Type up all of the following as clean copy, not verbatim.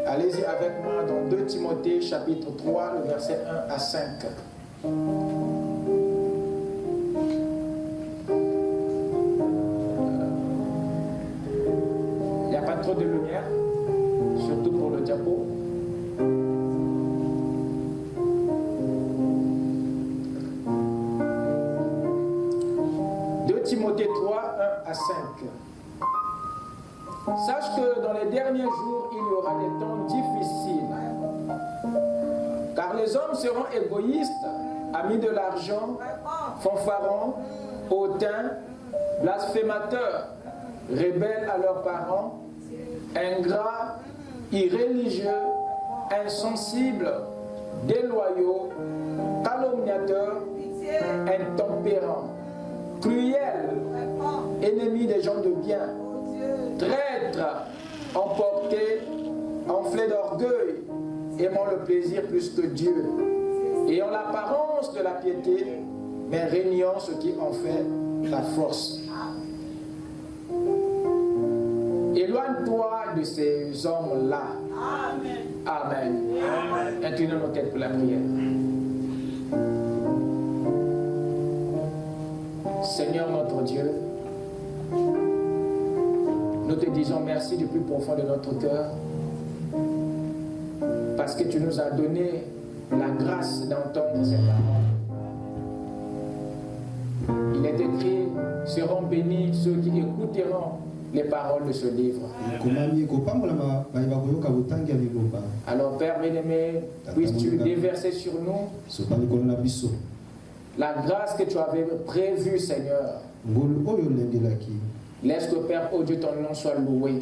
Allez-y avec moi dans 2 Timothée chapitre 3, le verset 1 à 5. Il n'y a pas trop de lumière, surtout pour le diapo. Timothée 3, 1 à 5. Sache que dans les derniers jours, il y aura des temps difficiles. Car les hommes seront égoïstes, amis de l'argent, fanfarons, hautains, blasphémateurs, rebelles à leurs parents, ingrats, irréligieux, insensibles, déloyaux, calomniateurs, intempérants, cruels, ennemis des gens de bien, traîtres, emportés, enflés d'orgueil, aimant le plaisir plus que Dieu, ayant l'apparence de la piété, mais régnant ce qui en fait la force. Éloigne-toi de ces hommes-là. Amen. Amen. Amen. Inclinons nos têtes pour la prière. Seigneur notre Dieu, nous te disons merci du plus profond de notre cœur parce que tu nous as donné la grâce d'entendre ces paroles. Il est écrit, seront bénis ceux qui écouteront les paroles de ce livre. Alors Père bien-aimé, puisses-tu déverser sur nous la grâce que tu avais prévue, Seigneur. Laisse que Père, oh Dieu, ton nom soit loué.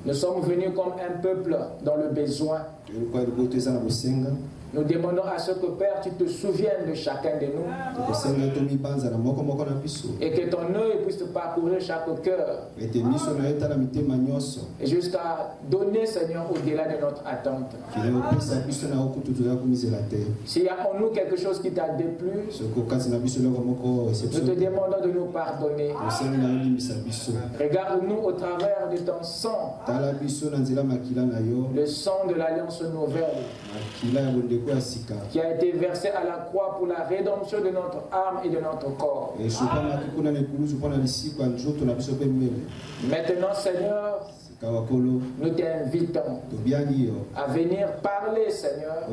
Nous sommes venus comme un peuple dans le besoin. Nous demandons à ce que Père, tu te souviennes de chacun de nous. Et que ton œil puisse parcourir chaque cœur. Et jusqu'à donner, Seigneur, au-delà de notre attente. S'il y a en nous quelque chose qui t'a déplu, nous te demandons de nous pardonner. Regarde-nous au travers de ton sang. Le sang de l'Alliance nouvelle. Qui a été versé à la croix pour la rédemption de notre âme et de notre corps. Maintenant, Seigneur, nous t'invitons à venir parler, Seigneur,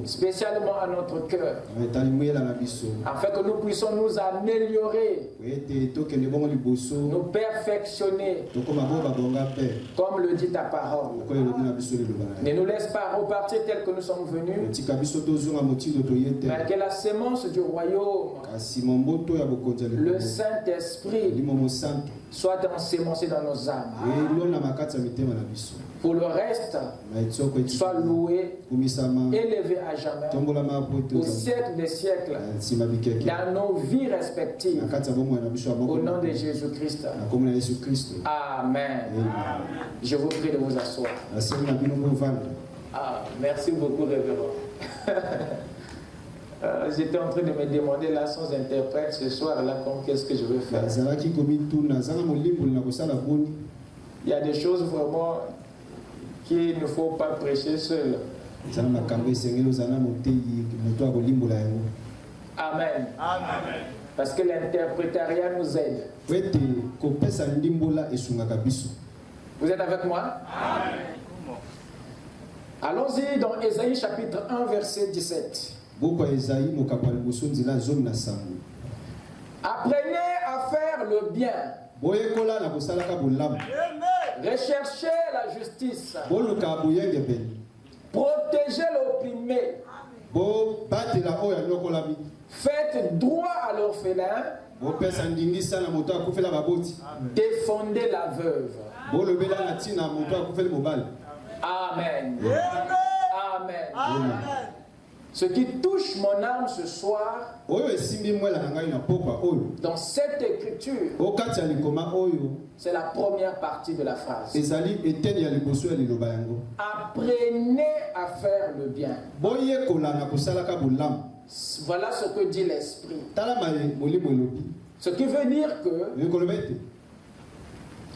spécialement à notre cœur, afin que nous puissions nous améliorer, nous perfectionner, comme le dit ta parole. Ne nous laisse pas repartir tel que nous sommes venus, mais que la sémence du royaume, le Saint-Esprit, soit ensémencé dans nos âmes. Pour le reste, soit loué, élevé à jamais, au siècle des siècles, dans nos vies respectives, au nom de Jésus-Christ. Amen. Je vous prie de vous asseoir. Ah, merci beaucoup, révérend. J'étais en train de me demander là sans interprète ce soir là qu'est-ce que je veux faire. Il y a des choses vraiment qu'il ne faut pas prêcher seul. Amen. Amen. Parce que l'interprétariat nous aide. Vous êtes avec moi? Amen. Allons-y dans Ésaïe chapitre 1 verset 17. Apprenez à faire le bien. Recherchez la justice. Protégez l'opprimé. Faites droit à l'orphelin. Défendez la veuve. Amen. Amen. Amen. Ce qui touche mon âme ce soir, dans cette écriture, c'est la première partie de la phrase. Apprenez à faire le bien. Voilà ce que dit l'Esprit. Ce qui veut dire que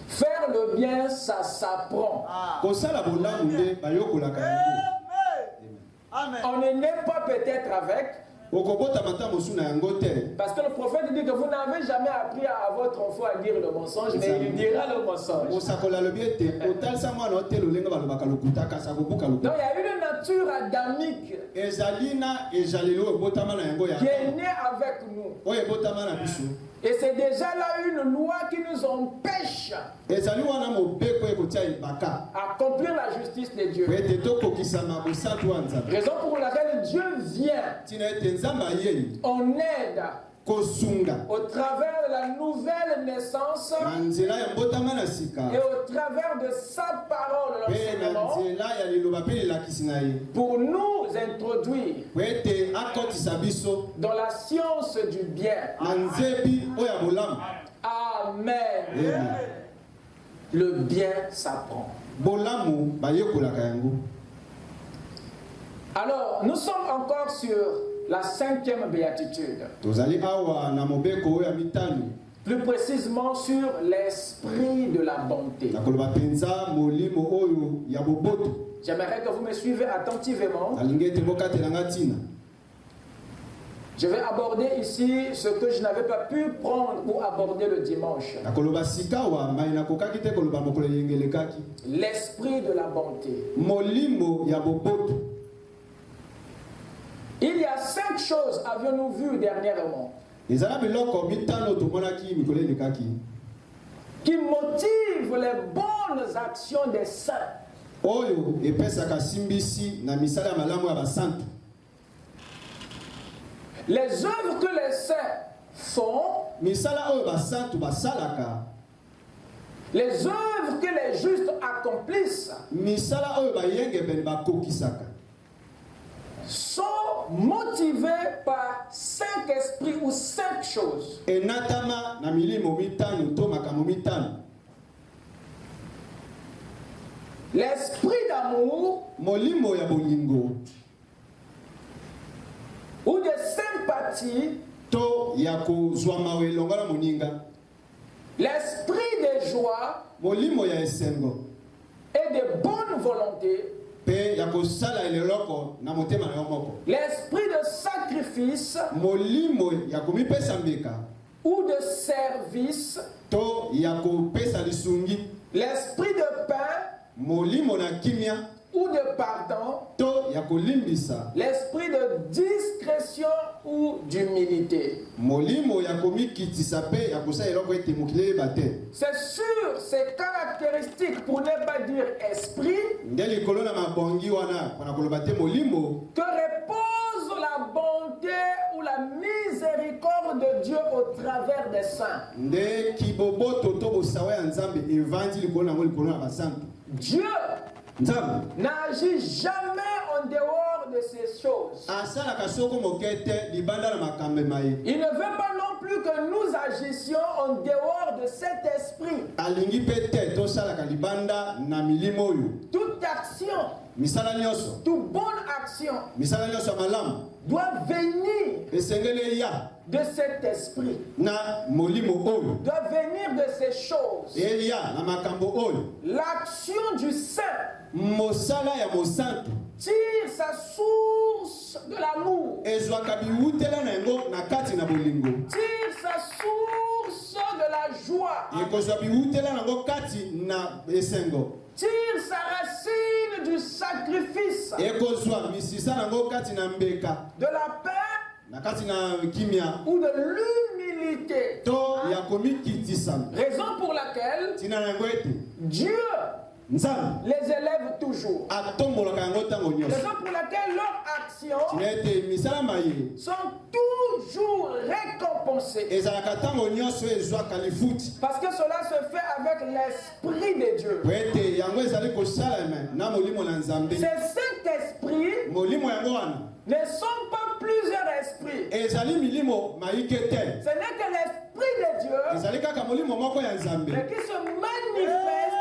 faire le bien, ça s'apprend. On ne naît pas peut-être avec. Parce que le prophète dit que vous n'avez jamais appris à votre enfant à dire le mensonge, mais il dira le mensonge. Donc il y a une nature adamique qui est née avec nous. Et c'est déjà là une loi qui nous empêche d'accomplir la justice de Dieu. Raison pour laquelle Dieu vient en aide au travers de la nouvelle naissance et au travers de sa parole, pour nous introduire dans la science du bien. Amen. Le bien s'apprend. Alors, nous sommes encore sur la 5e béatitude. Plus précisément sur l'esprit de la bonté. J'aimerais que vous me suivez attentivement. Je vais aborder ici ce que je n'avais pas pu prendre ou aborder le dimanche. L'esprit de la bonté. Il y a 5 choses, avions-nous vu dernièrement, qui motivent les bonnes actions des saints. Les œuvres que les saints font, les œuvres que les justes accomplissent, sont motivés par 5 esprits ou 5 choses. L'esprit d'amour ou de sympathie, l'esprit de joie et de bonne volonté, l'esprit de sacrifice ou de service, l'esprit de paix ou de pardon, l'esprit de discrétion ou d'humilité. C'est sur ces caractéristiques, pour ne pas dire esprit, que repose la bonté ou la miséricorde de Dieu au travers des saints. Dieu n'agit jamais en dehors de ces choses. Il ne veut pas non plus que nous agissions en dehors de cet esprit. Toute action, toute bonne action doit venir de cet esprit, doit venir de ces choses. L'action du saint tire sa source de l'amour. Tire sa source de la joie. Tire sa racine du sacrifice. De la paix ou de l'humilité. Raison pour laquelle Dieu les élève toujours. Raison pour laquelle leurs actions sont toujours récompensées. Parce que cela se fait avec l'Esprit de Dieu. Ces Saint-Esprit ne sont pas plusieurs esprits. Ce n'est que l'Esprit de Dieu mais qui se manifeste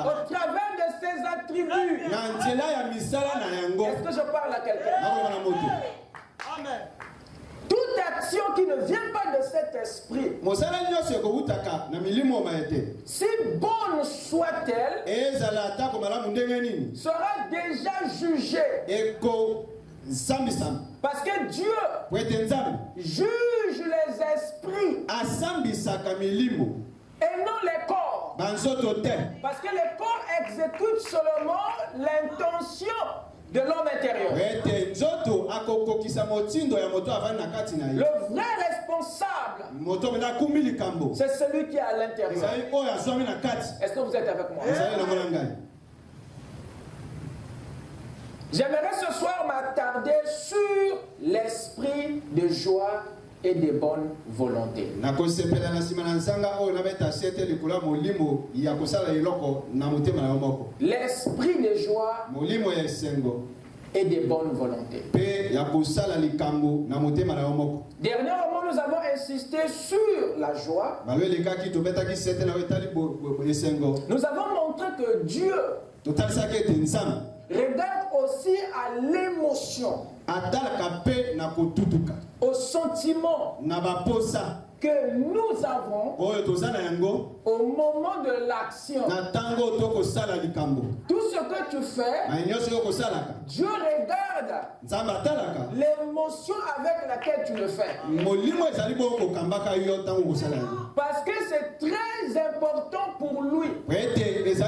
au travers de ses attributs. Est-ce que je parle à quelqu'un? Amen. Toute action qui ne vient pas de cet esprit, si bonne soit-elle, sera déjà jugée. Parce que Dieu juge les esprits et non les corps. Parce que les corps exécutent seulement l'intention de l'homme intérieur. Le vrai responsable, c'est celui qui est à l'intérieur. Est-ce que vous êtes avec moi? J'aimerais ce soir m'attarder sur l'esprit de joie et de bonne volonté. L'esprit de joie et de bonne volonté. Dernièrement, nous avons insisté sur la joie. Nous avons montré que Dieu regarde aussi à l'émotion, au sentiment que nous avons au moment de l'action. Tout ce que tu fais, Dieu regarde l'émotion avec laquelle tu le fais. Parce que c'est très important pour lui. Et c'est un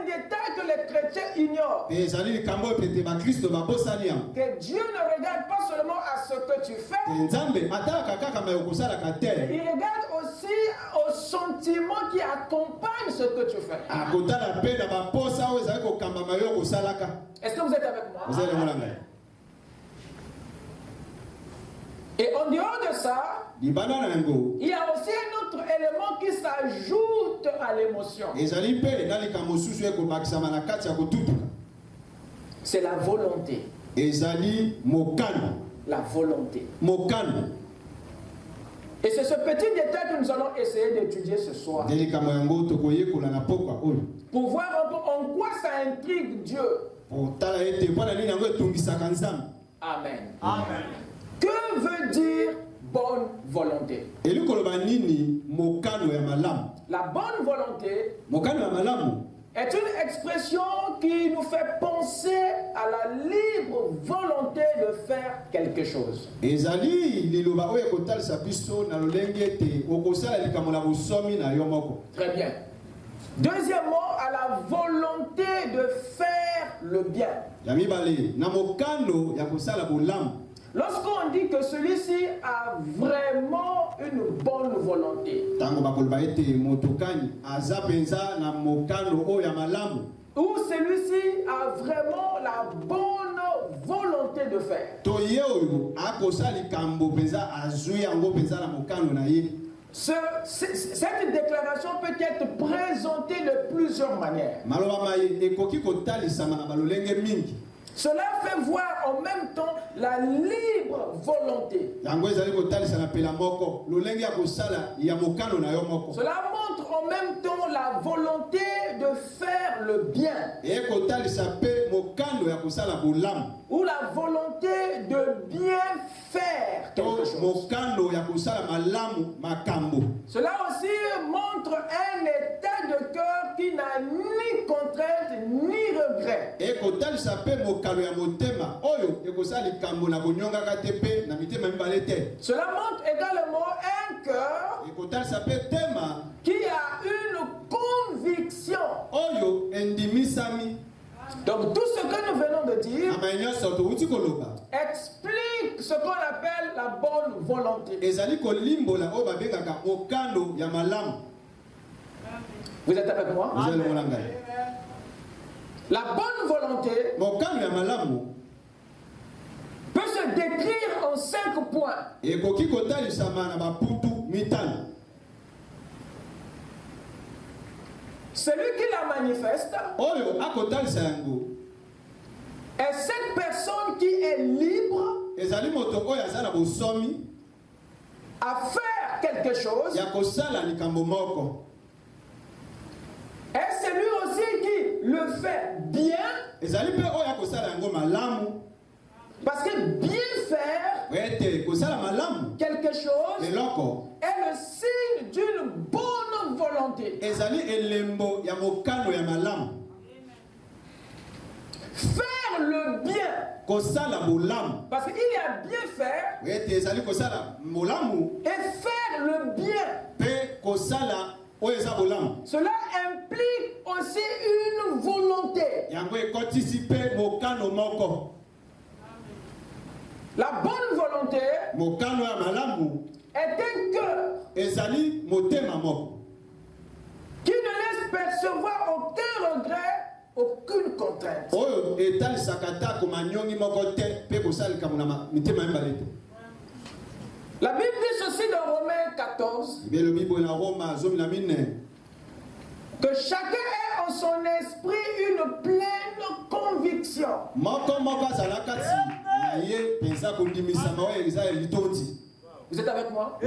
détail que les chrétiens ignorent. Que Dieu ne regarde pas seulement à ce que tu fais. Il regarde aussi aux sentiments qui accompagnent ce que tu fais. Est-ce que vous êtes avec moi? Et en dehors de ça, il y a aussi un autre élément qui s'ajoute à l'émotion. C'est la volonté. La volonté. Et c'est ce petit détail que nous allons essayer d'étudier ce soir. Pour voir un peu en quoi ça intrigue Dieu. Amen. Amen. Que veut dire bonne volonté? La bonne volonté est une expression qui nous fait penser à la libre volonté de faire quelque chose. Très bien. Deuxièmement, à la volonté de faire le bien. Lorsqu'on dit que celui-ci a vraiment une bonne volonté, ou celui-ci a vraiment la bonne volonté de faire, cette déclaration peut être présentée de plusieurs manières. Cela fait voir en même temps la libre volonté. Cela montre en même temps la volonté de faire le bien. Ou la volonté de bien faire quelque chose. Cela aussi montre un état de cœur qui n'a a ni contrainte ni regret. Cela montre également un cœur qui a une conviction. Donc tout ce que nous venons de dire explique ce qu'on appelle la bonne volonté. Vous êtes avec moi? La bonne volonté peut se décrire en 5 points. Celui qui la manifeste est cette personne qui est libre à faire quelque chose. Et c'est lui aussi qui le fait bien. Parce que bien faire quelque chose est le signe d'une bonne volonté. Faire le bien. Parce qu'il y a bien faire et faire le bien. Cela implique aussi une volonté. La bonne volonté est un cœur qui ne laisse percevoir aucun regret, aucune contrainte. La Bible dit ceci dans Romains 14, que chacun ait en son esprit une pleine conviction. Vous êtes avec moi?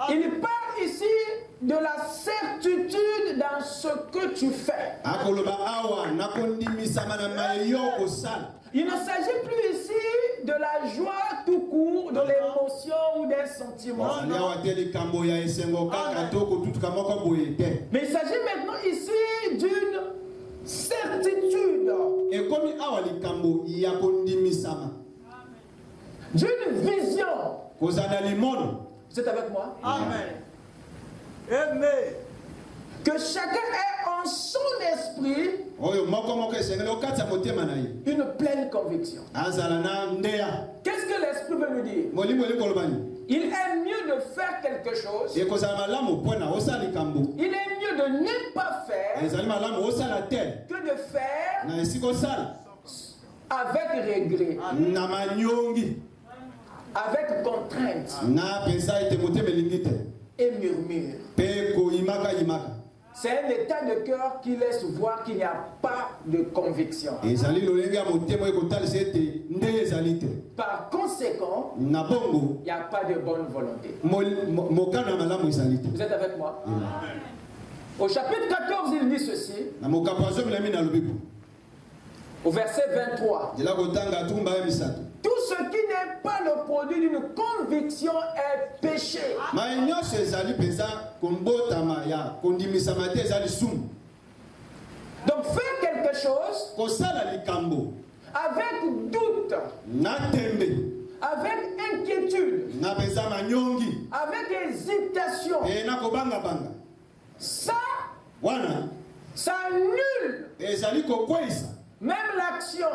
Il parle ici de la certitude dans ce que tu fais. Il ne s'agit plus ici de la joie tout court, de l'émotion ou des sentiments. Mais il s'agit maintenant ici d'une certitude. D'une vision. Vous êtes avec moi? Amen. Amen. Que chacun ait en son esprit une pleine conviction. Qu'est-ce que l'esprit veut nous dire? Il est mieux de faire quelque chose. Il est mieux de ne pas faire que de faire avec regret, avec contrainte et murmure. C'est un état de cœur qui laisse voir qu'il n'y a pas de conviction. Par conséquent, il n'y a pas de bonne volonté. Vous êtes avec moi? Au chapitre 14, il dit ceci. Au verset 23. Tout ce qui n'est pas le produit d'une conviction est péché. Donc faire quelque chose avec doute, avec inquiétude, avec hésitation, ça annule même l'action.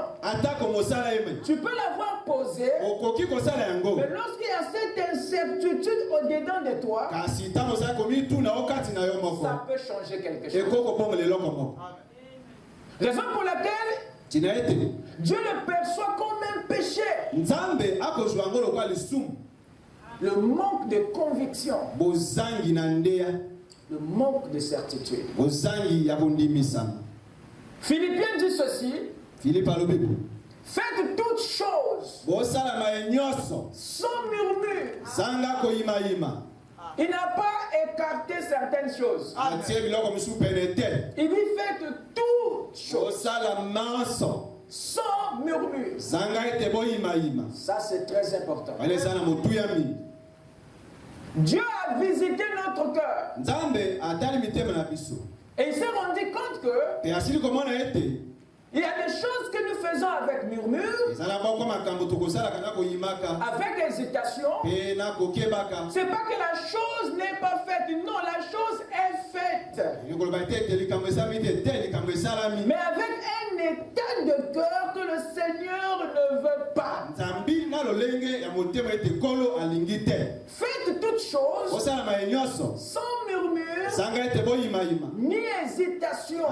Tu peux l'avoir posée, mais lorsqu'il y a cette incertitude au-dedans de toi, ça peut changer quelque chose. Raison pour laquelle Dieu le perçoit comme un péché. Le manque de conviction, le manque de certitude. Philippiens dit ceci. Faites toutes choses sans murmure. Il n'a pas écarté certaines choses. Il dit faites toutes choses sans murmure. Ça c'est très important. Dieu a visité notre cœur. Et il s'est rendu rendu compte que il y a des choses que nous faisons avec murmure, avec hésitation. C'est pas que la chose n'est pas faite, non, la chose est faite. Mais avec un état de cœur que le Seigneur ne veut pas. Faites toutes choses sans murmure ni hésitation.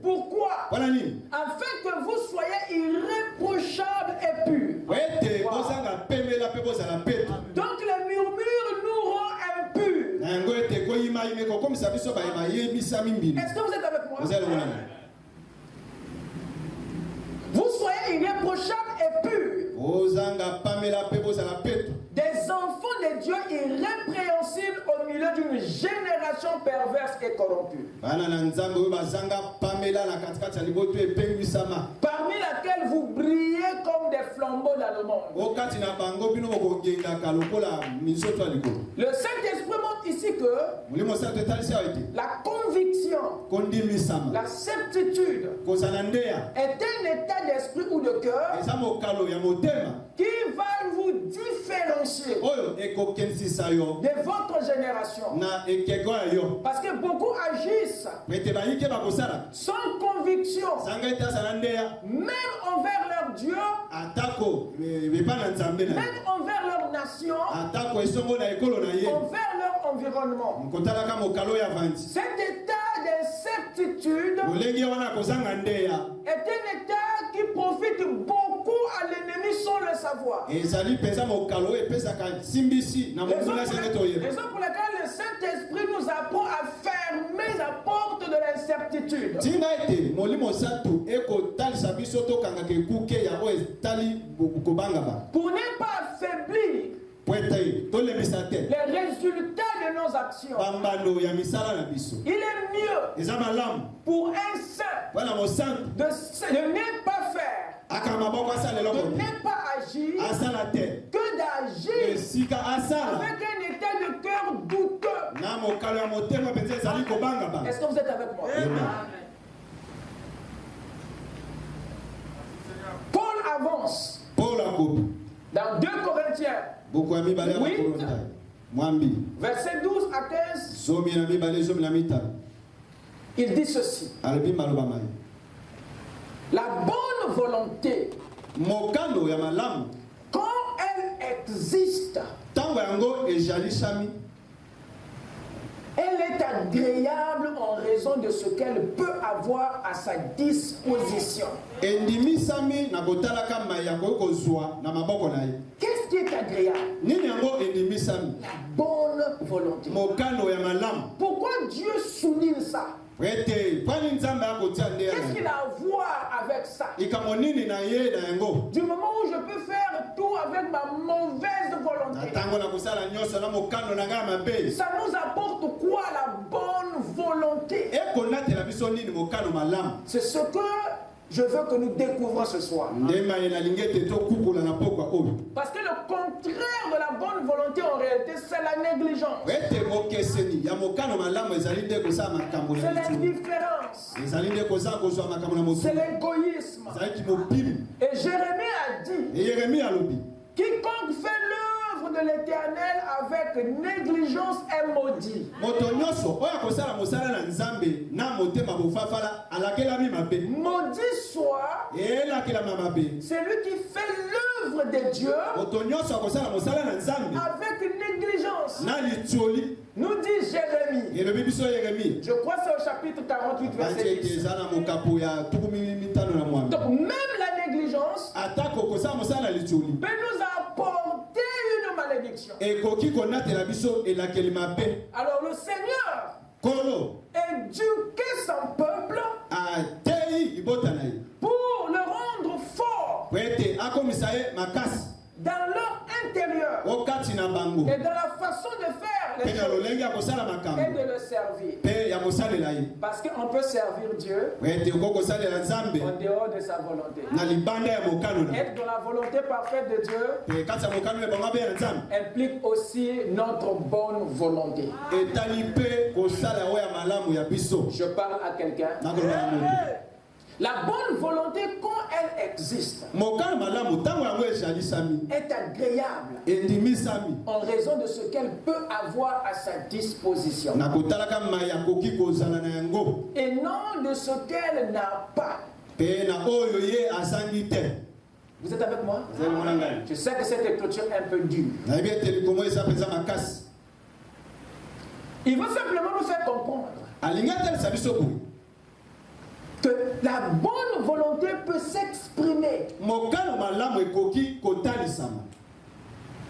Pourquoi? Afin que vous soyez irréprochables et purs. Wow. Donc le murmure nous rend impurs. Est-ce que vous êtes avec moi? Vous soyez irréprochables et purs. Des enfants de Dieu irrépréhensibles au milieu d'une génération perverse et corrompue. Parmi laquelle vous brillez comme des flambeaux dans le monde. Le Saint-Esprit montre ici que la conviction, la certitude est un état d'esprit ou de cœur qui va vous différencier de votre génération. Parce que beaucoup agissent sans conviction, même envers leur Dieu, même envers leur nation, envers leur environnement. Cet état d'incertitude est un état qui profite beaucoup à l'ennemi sans le savoir. Raison pour laquelle le Saint-Esprit nous apprend à fermer la porte de l'incertitude. Pour ne pas affaiblir les résultats de nos actions. Il est mieux pour un saint de ne pas faire, de ne pas agir, que d'agir avec un état de cœur douteux. Est-ce que vous êtes avec moi? Paul avance dans 2 Corinthiens 8, verset 12 à 15. Il dit ceci: la bonne volonté, quand elle existe, elle est agréable en raison de ce qu'elle peut avoir à sa disposition. Qu'est-ce qui est agréable? La bonne volonté. Pourquoi Dieu souligne ça? Qu'est-ce qu'il a à voir avec ça? Du moment où je peux faire tout avec ma mauvaise volonté, ça nous apporte quoi la bonne volonté? C'est ce que je veux que nous découvrons ce soir. Parce que le contraire de la bonne volonté en réalité, c'est la négligence. C'est l'indifférence. C'est l'égoïsme. Et Jérémie a dit: quiconque fait l'œuvre de l'Éternel avec négligence est maudit. Maudit soit celui qui fait l'œuvre de Dieu avec négligence. Nous dit Jérémie. Je crois que c'est au chapitre 48, verset 10. Donc même la négligence peut nous apporter une malédiction. Alors le Seigneur éduquait son peuple pour le rendre fort dans leur intérieur et dans la façon de faire les choses et de le servir. Parce qu'on peut servir Dieu en dehors de sa volonté. Être dans la volonté parfaite de Dieu implique aussi notre bonne volonté. Je parle à quelqu'un. La bonne volonté, quand elle existe, est agréable en raison de ce qu'elle peut avoir à sa disposition et non de ce qu'elle n'a pas. Vous êtes avec moi? Je sais que cette écriture est un peu dure. Il veut simplement nous faire comprendre que la bonne volonté peut s'exprimer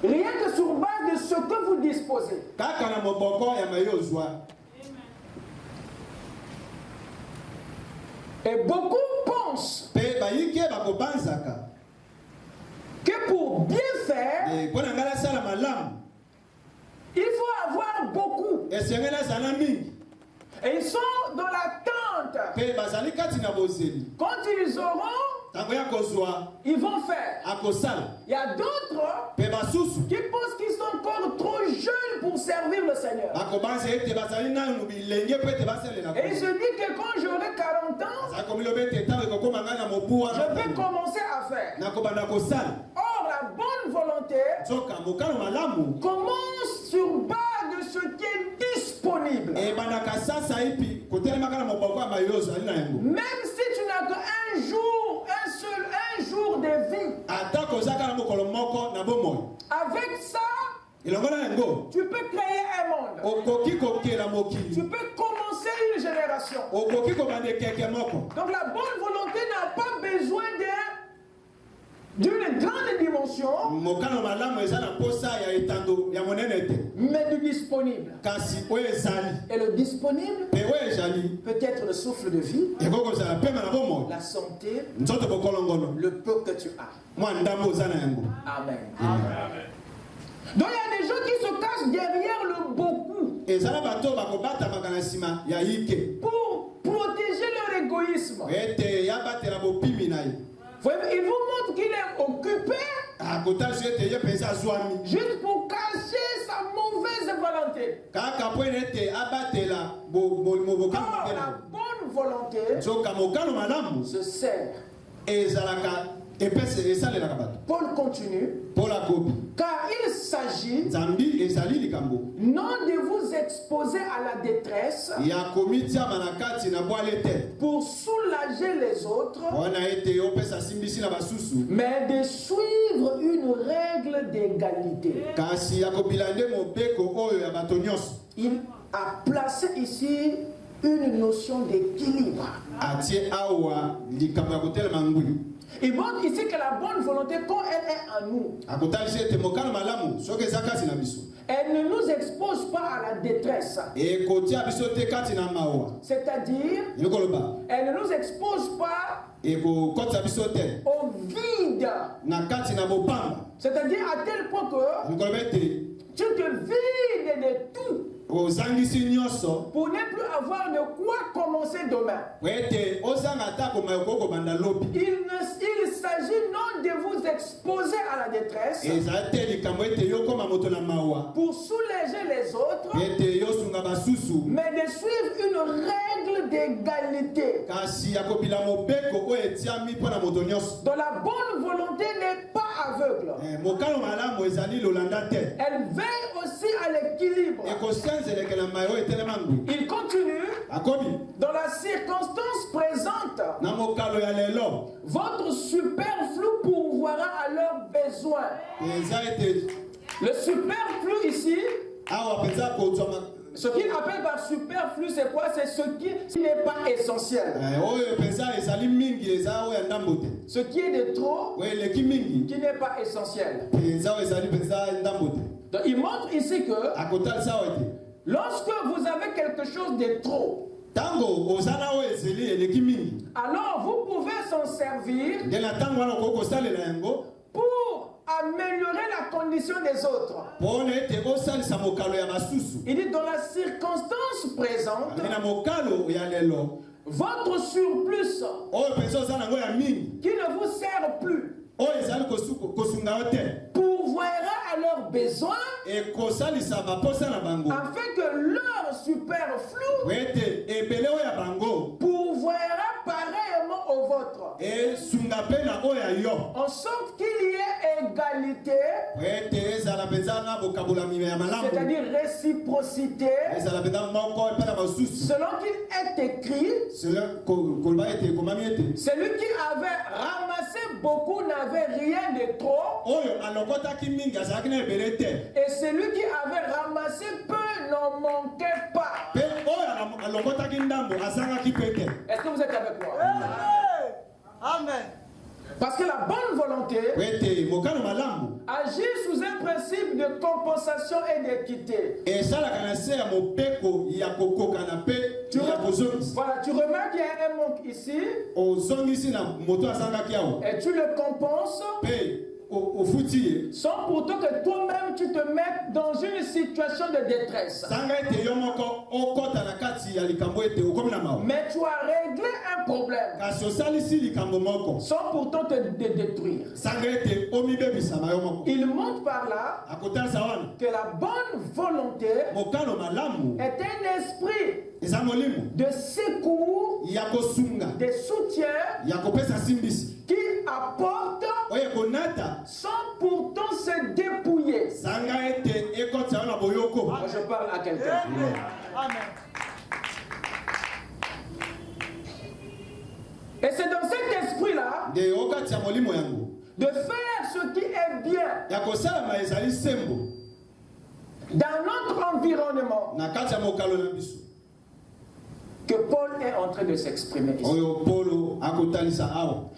rien que sur base de ce que vous disposez. Et beaucoup pensent que pour bien faire, il faut avoir beaucoup. Et ils sont dans l'attente. Quand ils auront, ils vont faire. Il y a d'autres qui pensent qu'ils sont encore trop jeunes pour servir le Seigneur. Et ils se disent que quand j'aurai 40 ans, je vais commencer à faire. Or, la bonne volonté commence sur base de ce qui est disponible. Même si tu n'as qu'un jour, un jour de vie, avec ça, tu peux créer un monde. Tu peux commencer une génération. Donc la bonne volonté n'a pas besoin d'une grande dimension, mais du disponible. Et le disponible peut être le souffle de vie, la santé, le peu que tu as. Amen. Donc il y a des gens qui se cachent derrière le beaucoup pour protéger leur égoïsme. Il vous montre qu'il est occupé juste pour cacher sa mauvaise volonté. Or, la bonne volonté se sert. Paul continue, car il s'agit non de vous exposer à la détresse pour soulager les autres, mais de suivre une règle d'égalité. Il a placé ici une notion d'équilibre. Il montre ici que la bonne volonté, quand elle est en nous, elle ne nous expose pas à la détresse. C'est-à-dire, elle ne nous expose pas au vide. C'est-à-dire à tel point que tu te vides de tout pour ne plus avoir de quoi commencer demain. Il s'agit non de vous exposer à la détresse pour soulager les autres, mais de suivre une règle d'égalité. Donc la bonne volonté n'est pas aveugle. Elle veille aussi à l'équilibre. Il continue. Dans la circonstance présente, votre superflu pourvoira à leurs besoins. Le superflu ici, ce qu'il appelle par superflu, c'est quoi? C'est ce qui n'est pas essentiel. Ce qui est de trop, qui n'est pas essentiel. Donc, il montre ici que lorsque vous avez quelque chose de trop, alors vous pouvez s'en servir pour améliorer la condition des autres. Il dit dans la circonstance présente, votre surplus qui ne vous sert plus pourvoira à leurs besoins afin que leur superflu pourvoira pareillement au vôtre, en sorte qu'il y ait égalité, c'est-à-dire réciprocité, selon qu'il est écrit, celui qui avait ramassé beaucoup n'avait rien de trop, et celui qui avait ramassé peu n'en manquait pas. Est-ce que vous êtes avec moi? Amen. Parce que la bonne volonté agit sous un principe de compensation et d'équité. Voilà, tu remarques qu'il y a un manque ici et tu le compenses sans pourtant que toi-même tu te mettes dans une situation de détresse. Mais tu as réglé un problème sans pourtant te détruire. Il montre par là que la bonne volonté est un esprit de secours, de soutien qui apporte sans pourtant se dépouiller. Moi, je parle à quelqu'un. Amen. Et c'est dans cet esprit-là de faire ce qui est bien dans notre environnement que Paul est en train de s'exprimer ici.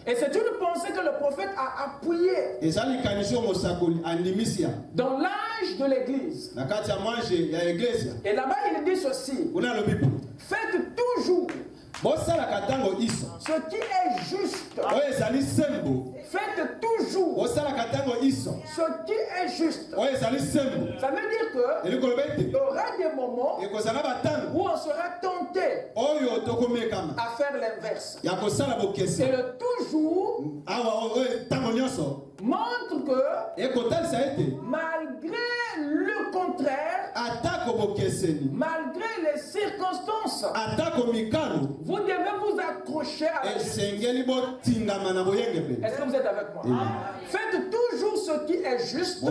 Et c'est une pensée que le prophète a appuyée dans l'âge de l'Église. Et là-bas, il dit ceci: faites toujours ce qui est juste. Faites toujours ce qui est juste. Ça veut dire qu'il y aura des moments où on sera tenté à faire l'inverse. Et le toujours montre que malgré le contraire, malgré les circonstances, vous devez vous accrocher à la justice. Est-ce que vous êtes avec moi? Faites toujours ce qui est juste.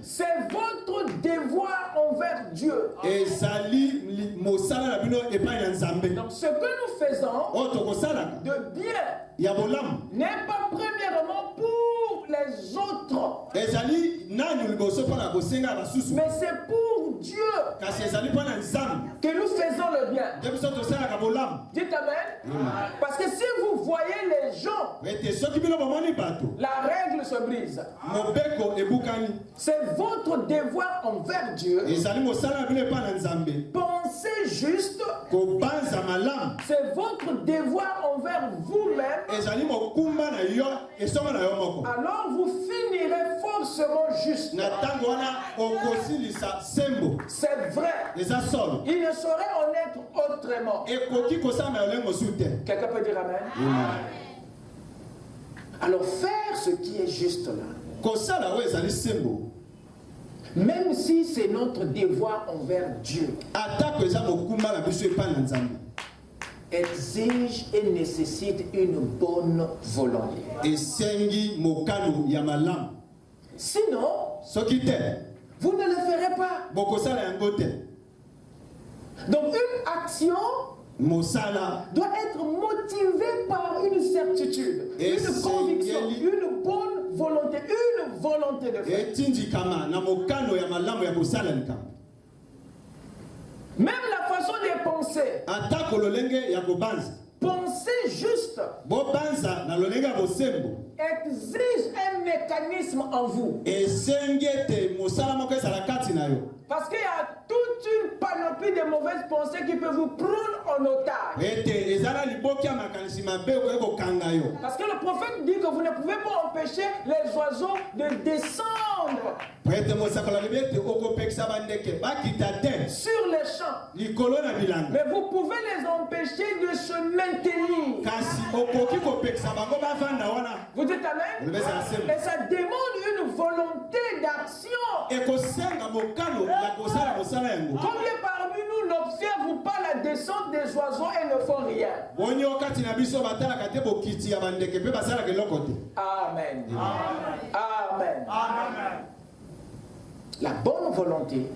C'est votre devoir envers Dieu. Donc ce que nous faisons de bien n'est pas premièrement pour les autres, mais c'est pour Dieu que nous faisons le bien. Dites amen. Parce que si vous voyez les gens, la règle se brise. C'est votre devoir envers Dieu. Pensez juste. C'est votre devoir envers vous-même. Alors vous finirez forcément juste. C'est vrai. Il ne saurait en être autrement. Quelqu'un peut dire amen? Alors faire ce qui est juste là, même si c'est notre devoir envers Dieu, exige et nécessite une bonne volonté. Sinon, vous ne le ferez pas. Donc une action doit être motivée par une certitude, une conviction, une bonne volonté, une volonté de faire. Même la façon de penser. Penser juste exige un mécanisme en vous. Parce qu'il y a toute une panoplie de mauvaises pensées qui peuvent vous prendre en otage. Parce que le prophète dit que vous ne pouvez pas empêcher les oiseaux de descendre sur les champs. Mais vous pouvez les empêcher de se maintenir. Vous dites amen? Et ça demande une volonté d'action. Combien parmi nous n'observent pas la descente des oiseaux et ne font rien? Amen. Amen. Amen. La bonne volonté,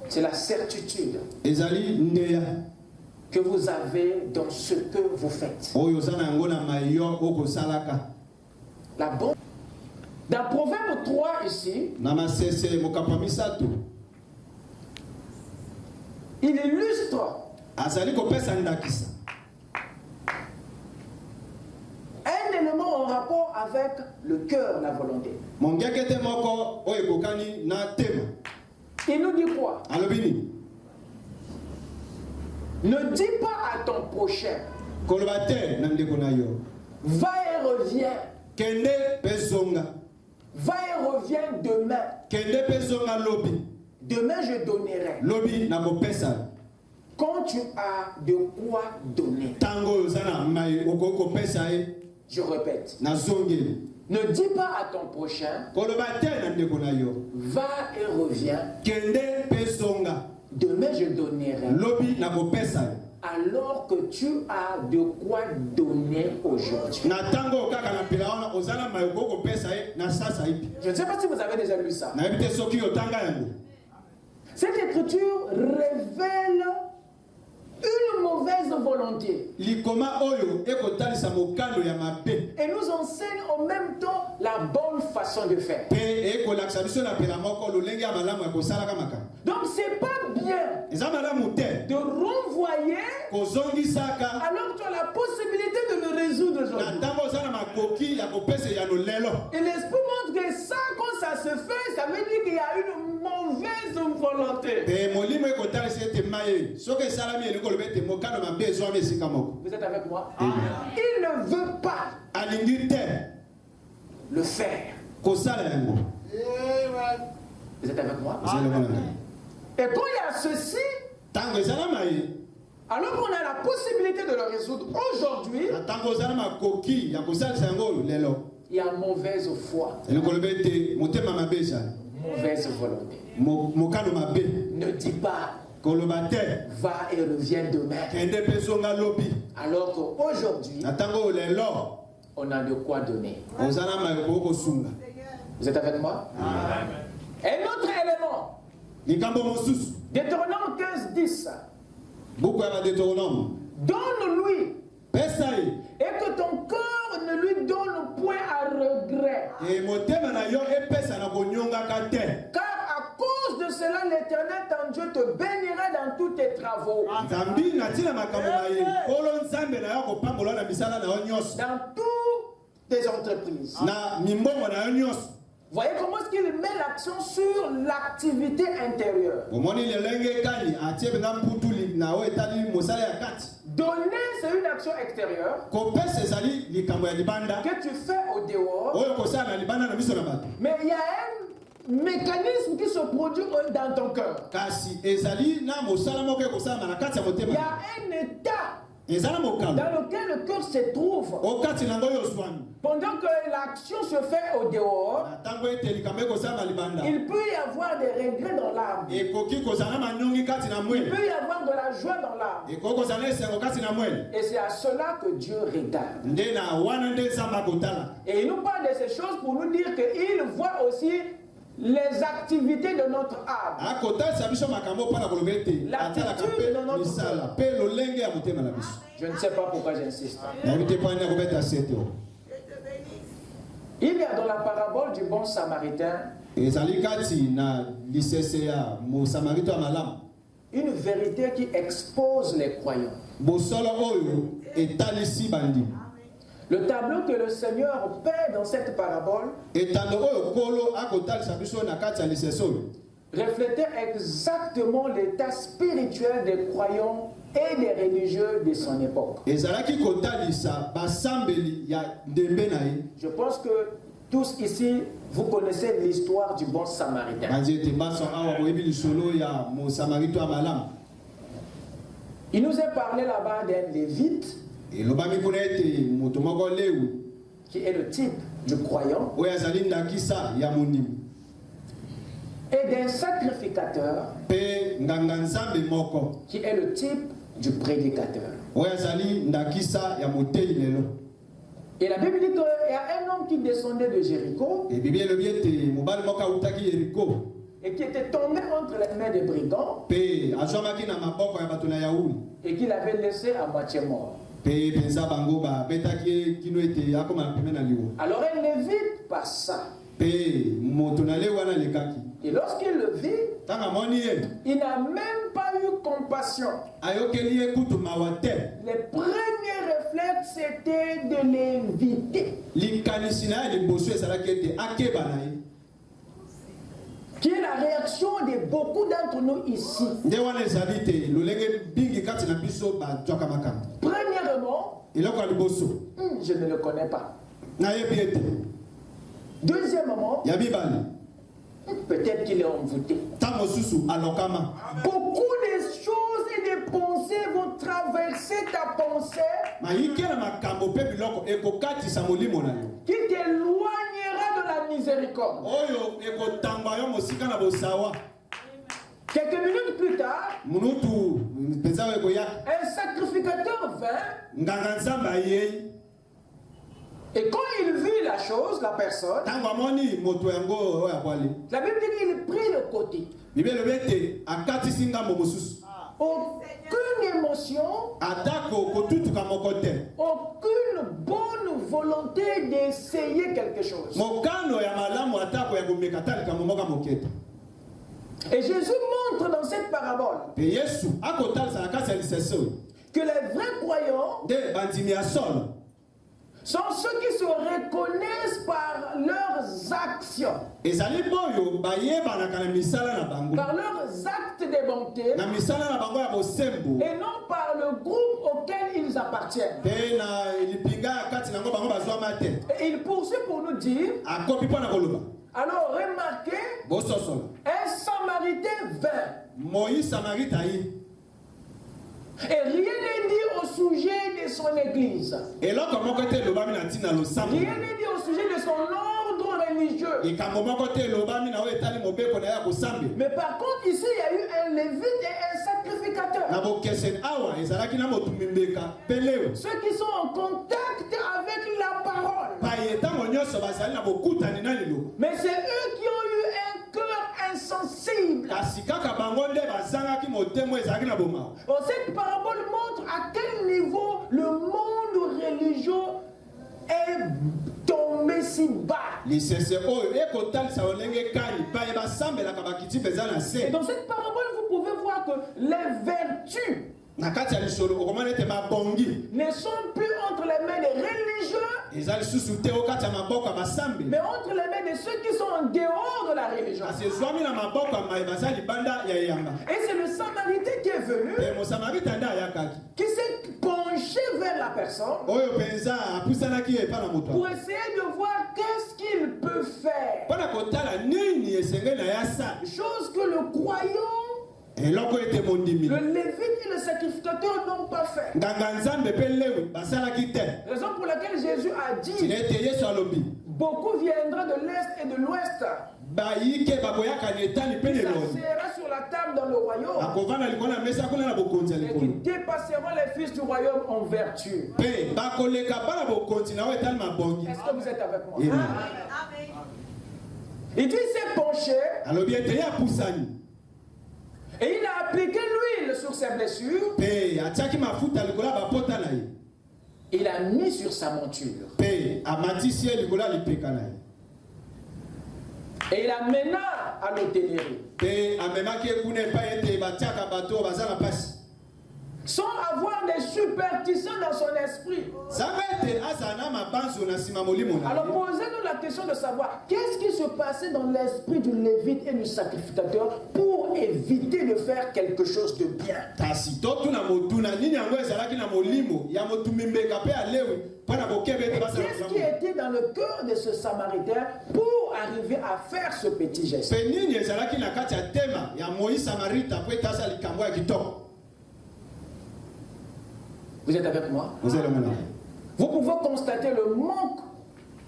c'est la certitude que vous avez dans ce que vous faites. La bonne. Dans Proverbe 3 ici, il illustre un élément en rapport avec le cœur, la volonté. Il nous dit quoi? Ne dis pas à ton prochain, va et reviens. Va et reviens demain. Demain je donnerai. Quand tu as de quoi donner. Je répète. Ne dis pas à ton prochain, va et reviens. Demain je donnerai. Alors que tu as de quoi donner aujourd'hui. Je ne sais pas si vous avez déjà lu ça. Cette écriture révèle une mauvaise volonté. Et nous enseigne en même temps la bonne façon de faire. Donc c'est pas bien de renvoyer alors que tu as la possibilité de le résoudre aujourd'hui. Et l'esprit montre que ça, quand ça se fait, ça veut dire qu'il y a une mauvaise volonté. Vous êtes avec moi? Il ne veut pas le faire. Vous êtes avec moi? Et quand il y a ceci, alors qu'on a la possibilité de le résoudre aujourd'hui, il y a mauvaise foi, mauvaise volonté. Ne dis pas va et reviens demain, alors qu'aujourd'hui on a de quoi donner. Vous êtes avec moi? Un autre élément, Deutéronome 15:10. Donne-lui et que ton corps ne lui donne point à regret. Car à cause de cela, l'Éternel ton Dieu te bénira dans tous tes travaux. Dans toutes tes entreprises. Voyez comment est-ce qu'il met l'accent sur l'activité intérieure. Donner, c'est une action extérieure que tu fais au dehors. Mais il y a un mécanisme qui se produit dans ton cœur. Il y a un état dans lequel le cœur se trouve. Pendant que l'action se fait au dehors, il peut y avoir des regrets dans l'âme. Il peut y avoir de la joie dans l'âme. Et c'est à cela que Dieu regarde. Et il nous parle de ces choses pour nous dire qu'il voit aussi les activités de notre âme. L'attitude de notre cœur. Je ne sais pas pourquoi j'insiste. Il y a dans la parabole du bon samaritain une vérité qui expose les croyants. Le tableau que le Seigneur peint dans cette parabole reflétait exactement l'état spirituel des croyants et des religieux de son époque. Je pense que tous ici, vous connaissez l'histoire du bon samaritain. Il nous est parlé là-bas d'un lévite qui est le type du croyant et d'un sacrificateur qui est le type du prédicateur. Et la Bible dit qu'il y a un homme qui descendait de Jéricho et qui était tombé entre les mains des brigands et qu'il avait laissé à moitié mort. Alors un lévite passa. Et lorsqu'il le vit, il n'a même pas eu compassion. Les premiers réflexes c'était de l'éviter. Qui est la réaction de beaucoup d'entre nous ici. Premièrement, je ne le connais pas. Deuxièmement, peut-être qu'il est envoûté. Beaucoup de choses et de pensées vont traverser ta pensée qui t'éloignera de la miséricorde. Quelques minutes plus tard, un sacrificateur vint. Et quand il vit la chose, la personne, la Bible dit qu'il prit le côté. Aucune émotion, aucune bonne volonté d'essayer quelque chose. Et Jésus montre dans cette parabole que les vrais croyants sont ceux qui se reconnaissent par leurs actions, par leurs actes de bonté, et non par le groupe auquel ils appartiennent. Et il poursuit pour nous dire, alors remarquez, un Samaritain vint. Et rien n'est dit au sujet de son église. Rien n'est dit au sujet de son ordre religieux. Mais par contre, ici, il y a eu un lévite et un sacrificateur. Ceux qui sont en contact avec la parole. Mais c'est eux qui ont eu un cœur insensible. Cette parabole montre à quel niveau le monde religieux est tombé si bas. Et dans cette parabole, vous pouvez voir que les vertus ne sont plus entre les mains des religieux, mais entre les mains de ceux qui sont en dehors de la religion. Et c'est le Samaritain qui est venu, qui s'est penché vers la personne pour essayer de voir qu'est-ce qu'il peut faire. Chose que le croyant, le lévite et le sacrificateur n'ont pas fait. Raison pour laquelle Jésus a dit, beaucoup viendront de l'Est et de l'Ouest. Il s'assera sur la table dans le royaume et qui dépasseront les fils du royaume en vertu. Est-ce que vous êtes avec moi? Il dit il s'est penché et il a appliqué l'huile sur ses blessures. Il a mis sur sa monture. Et il amena à l'hôtellerie. sans avoir des superstitions dans son esprit. Alors posez-nous la question de savoir qu'est-ce qui se passait dans l'esprit du lévite et du sacrificateur pour éviter de faire quelque chose de bien. Qu'est-ce qui était dans le cœur de ce samaritain pour arriver à faire ce petit geste? Vous êtes avec moi? Vous pouvez constater le manque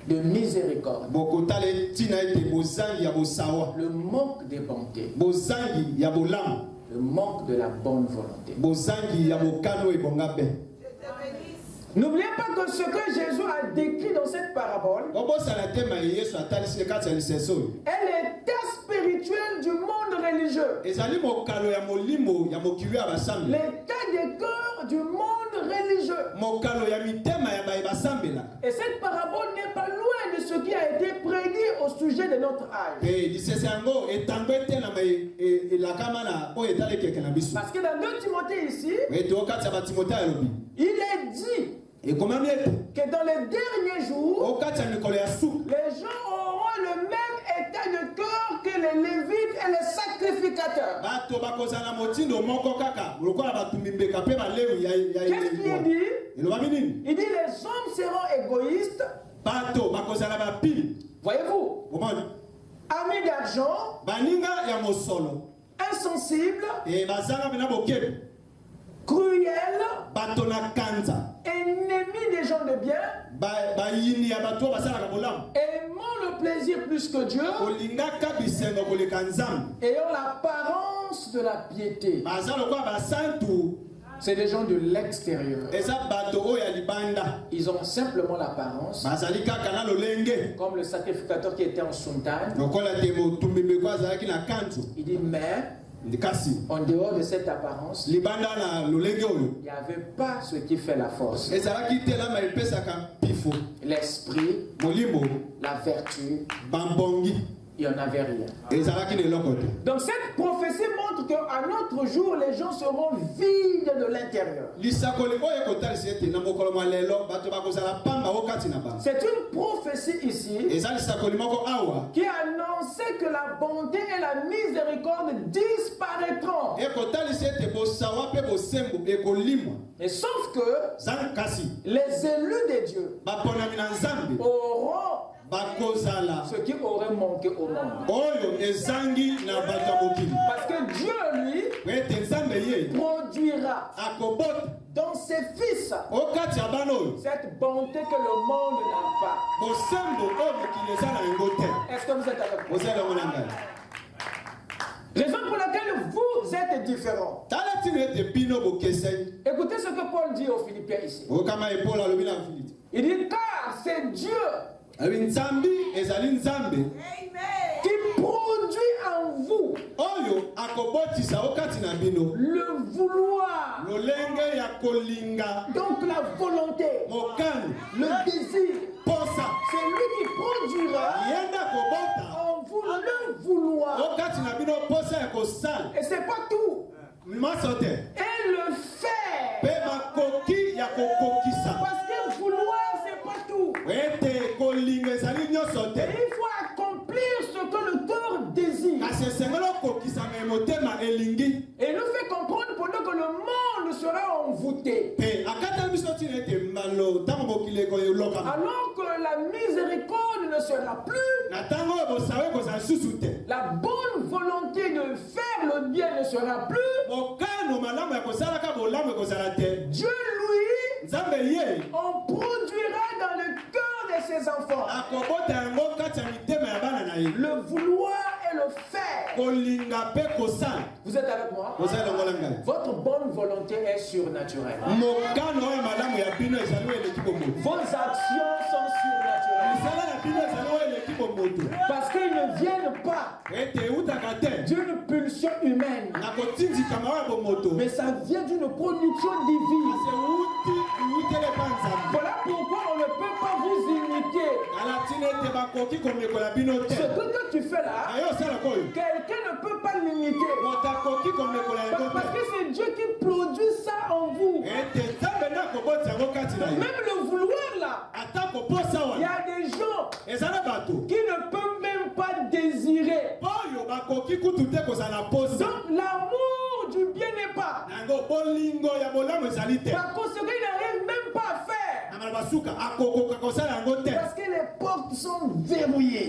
de miséricorde, le manque de bonté, le manque de la bonne volonté. N'oubliez pas que ce que Jésus a décrit dans cette parabole est l'état spirituel du monde religieux, l'état des cœurs du monde religieux. Et cette parabole n'est pas loin de ce qui a été prédit au sujet de notre âge. Parce que dans 2 Timothée ici, il est dit que dans les derniers jours, les gens auront le même état de cœur que les lévites et les sacrificateurs. Qu'est-ce qu'il dit? Il dit les hommes seront égoïstes. Voyez-vous? Amis d'argent, insensibles, cruels, ennemis des gens de bien, aimant le plaisir plus que Dieu, ayant l'apparence de la piété. C'est des gens de l'extérieur. Ils ont simplement l'apparence, comme le sacrificateur qui était en soutane. Il dit mais en dehors de cette apparence, il n'y avait pas ce qui fait la force. L'esprit, la vertu, il n'y en avait rien. Donc cette prophétie montre qu'à notre jour, les gens seront vides de l'intérieur. C'est une prophétie ici qui annonçait que la bonté et la miséricorde disparaîtront. Et sauf que les élus de Dieu auront ce qui aurait manqué au monde. Parce que Dieu, lui, produira dans ses fils cette bonté que le monde n'a pas. Est-ce que vous êtes avec moi? Raison pour laquelle vous êtes différents. Écoutez ce que Paul dit aux Philippiens ici. Il dit car c'est Dieu qui produit en vous le vouloir, donc la volonté, le désir. C'est lui qui produira en vous le vouloir. Et c'est pas tout. Et le faire. Parce que vouloir c'est pas tout. Il faut accomplir ce que le cœur désire. Et il nous fait comprendre pendant que le monde sera envoûté. Alors que la miséricorde ne sera plus. La bonne volonté de faire le bien ne sera plus. Dieu, lui, on produira dans le cœur de ses enfants le vouloir et le faire. Vous êtes avec moi? Votre bonne volonté est surnaturelle. Vos actions sont surnaturelles. Parce qu'ils ne viennent pas d'une pulsion humaine, mais ça vient d'une production divine. Voilà pourquoi on ne peut pas vous imiter. Ce que tu fais là, quelqu'un ne peut pas l'imiter. Parce que c'est Dieu qui produit ça en Même le vouloir là, il y a des gens qui ne peuvent même pas désirer. Donc l'amour du bien n'est pas. Par conséquent, il n'arrive même pas à faire. Parce que les portes sont verrouillées.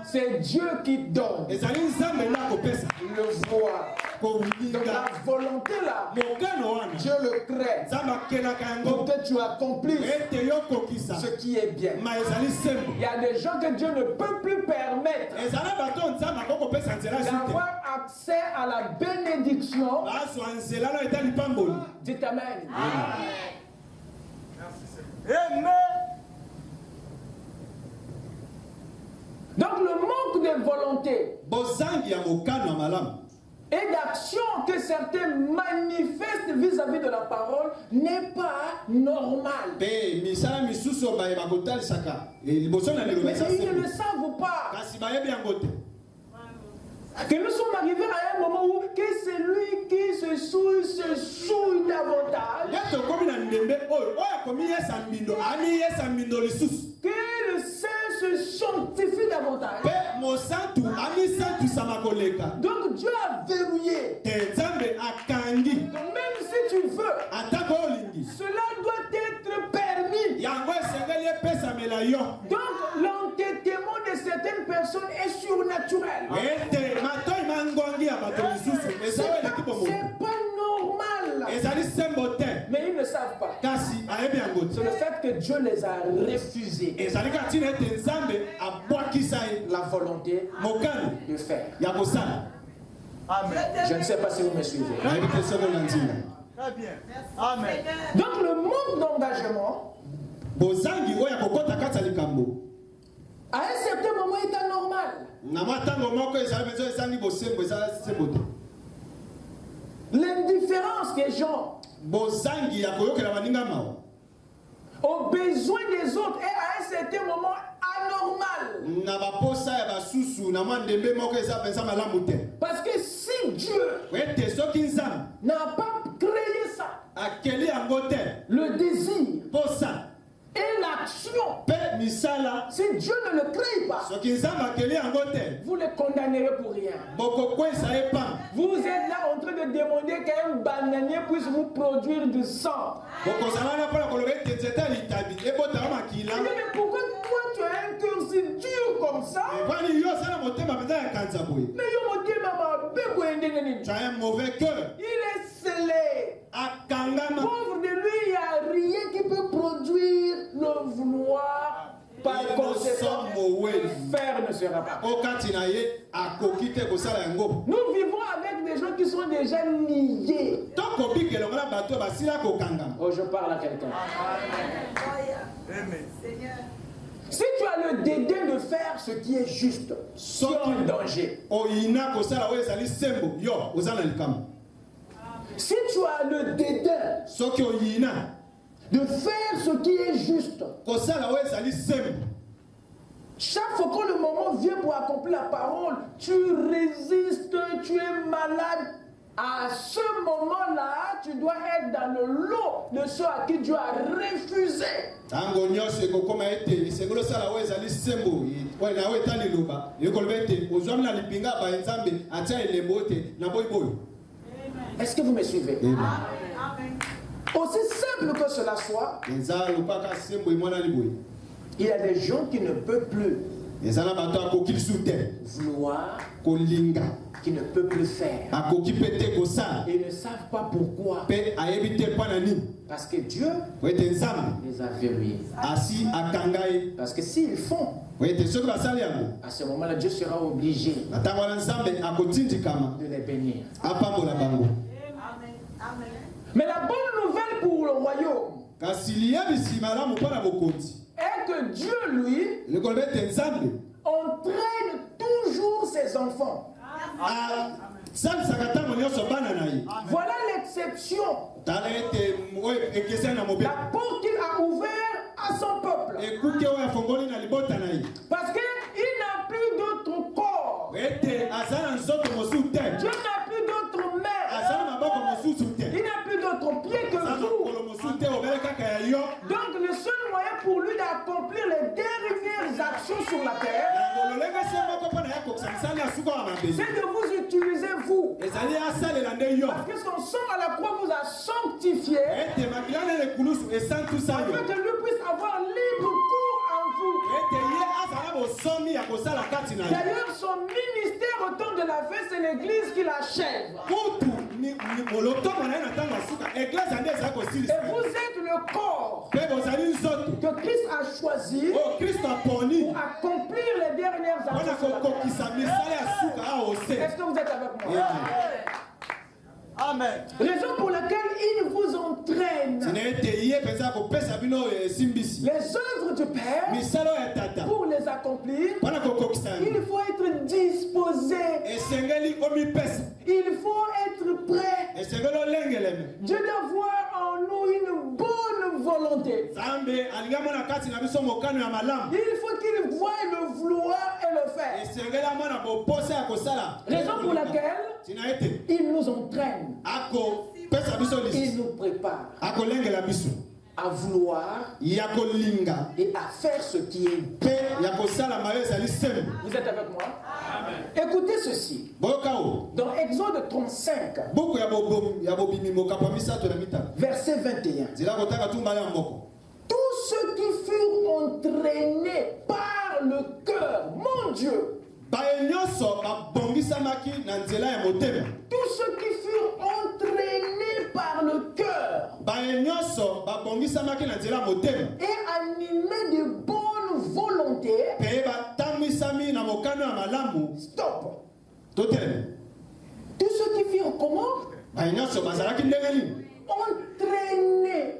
C'est Dieu qui donne. Le voir. Donc la volonté là, Dieu le crée pour que tu accomplisses ce qui est bien. Il y a des gens que Dieu ne peut plus permettre d'avoir accès à la bénédiction. Dites Amen. Donc le manque de volonté et d'action que certains manifestent vis-à-vis de la parole n'est pas normal. Mais ils ne le savent pas. Que nous sommes arrivés à un moment où que celui qui se souille davantage, que le saint se sanctifie davantage. Donc Dieu a verrouillé. Donc même si tu veux, cela doit être permis. Donc l'entêtement de certaines personnes est surnaturel. C'est pas normal. Mais ils ne savent pas. C'est le fait que Dieu les a refusés la volonté de faire. Amen. Je ne sais pas si vous me suivez. Très bien. Amen. Donc le manque d'engagement à un certain moment est anormal. L'indifférence des gens au besoin des autres est à un certain moment anormal. Parce que si Dieu n'a pas créé ça, le désir et l'action, si Dieu ne le crée pas, vous le condamnerez pour rien. Vous êtes là en train de demander qu'un bananier puisse vous produire du sang. Mais pourquoi toi tu as un cœur si dur comme ça? Mais tu as un mauvais cœur. Il est scellé. Pauvre de lui, il n'y a rien qui peut produire le vouloir. Par conséquent, faire ne sera pas. Nous vivons avec des gens qui sont déjà liés. Oh, je parle à quelqu'un. Si tu as le dédain de faire ce qui est juste, tu es en danger. Si tu as le dédain de faire ce qui est juste, chaque fois que le moment vient pour accomplir la parole, tu résistes, tu es malade. À ce moment-là, tu dois être dans le lot de ceux à qui Dieu a refusé. Est-ce que vous me suivez? Aussi simple que cela soit, il y a des gens qui ne peuvent plus vouloir, qui ne peuvent plus faire. Ils ne savent pas pourquoi. Parce que Dieu les a verrouillés. Parce que s'ils font, à ce moment-là, Dieu sera obligé de les bénir. Mais la bonne nouvelle pour le royaume est que Dieu, lui, entraîne toujours ses enfants. Voilà l'exception. La porte qu'il a ouverte à son peuple. Parce qu'il n'a plus d'autre corps. Dieu n'a plus d'autre main. Il n'a plus d'autre pied que sur la terre, c'est de vous utiliser vous. Parce que son sang à la croix vous a sanctifié, afin que lui puisse avoir libre cours en vous. D'ailleurs, son ministère au temps de la fête, c'est l'église qui l'achève. Et vous êtes le corps que Christ a choisi pour accomplir les dernières actions. Est-ce que vous êtes avec moi? Amen. Raison pour laquelle il vous entraîne. Les œuvres du Père, pour les accomplir, il faut être disposé. Il faut être prêt. Dieu doit voir en nous une bonne volonté. Il faut qu'il voie le vouloir et le faire. Raison pour laquelle il nous entraîne. Il nous prépare à vouloir et à faire ce qui est bon. Vous êtes avec moi? Amen. Écoutez ceci. Dans Exode 35, verset 21. Tous ceux qui furent entraînés par le cœur, mon Dieu. Tous ceux qui furent entraînés par le cœur et animés de bonne volonté. Stop. Tous ceux qui furent comment? Entraînés.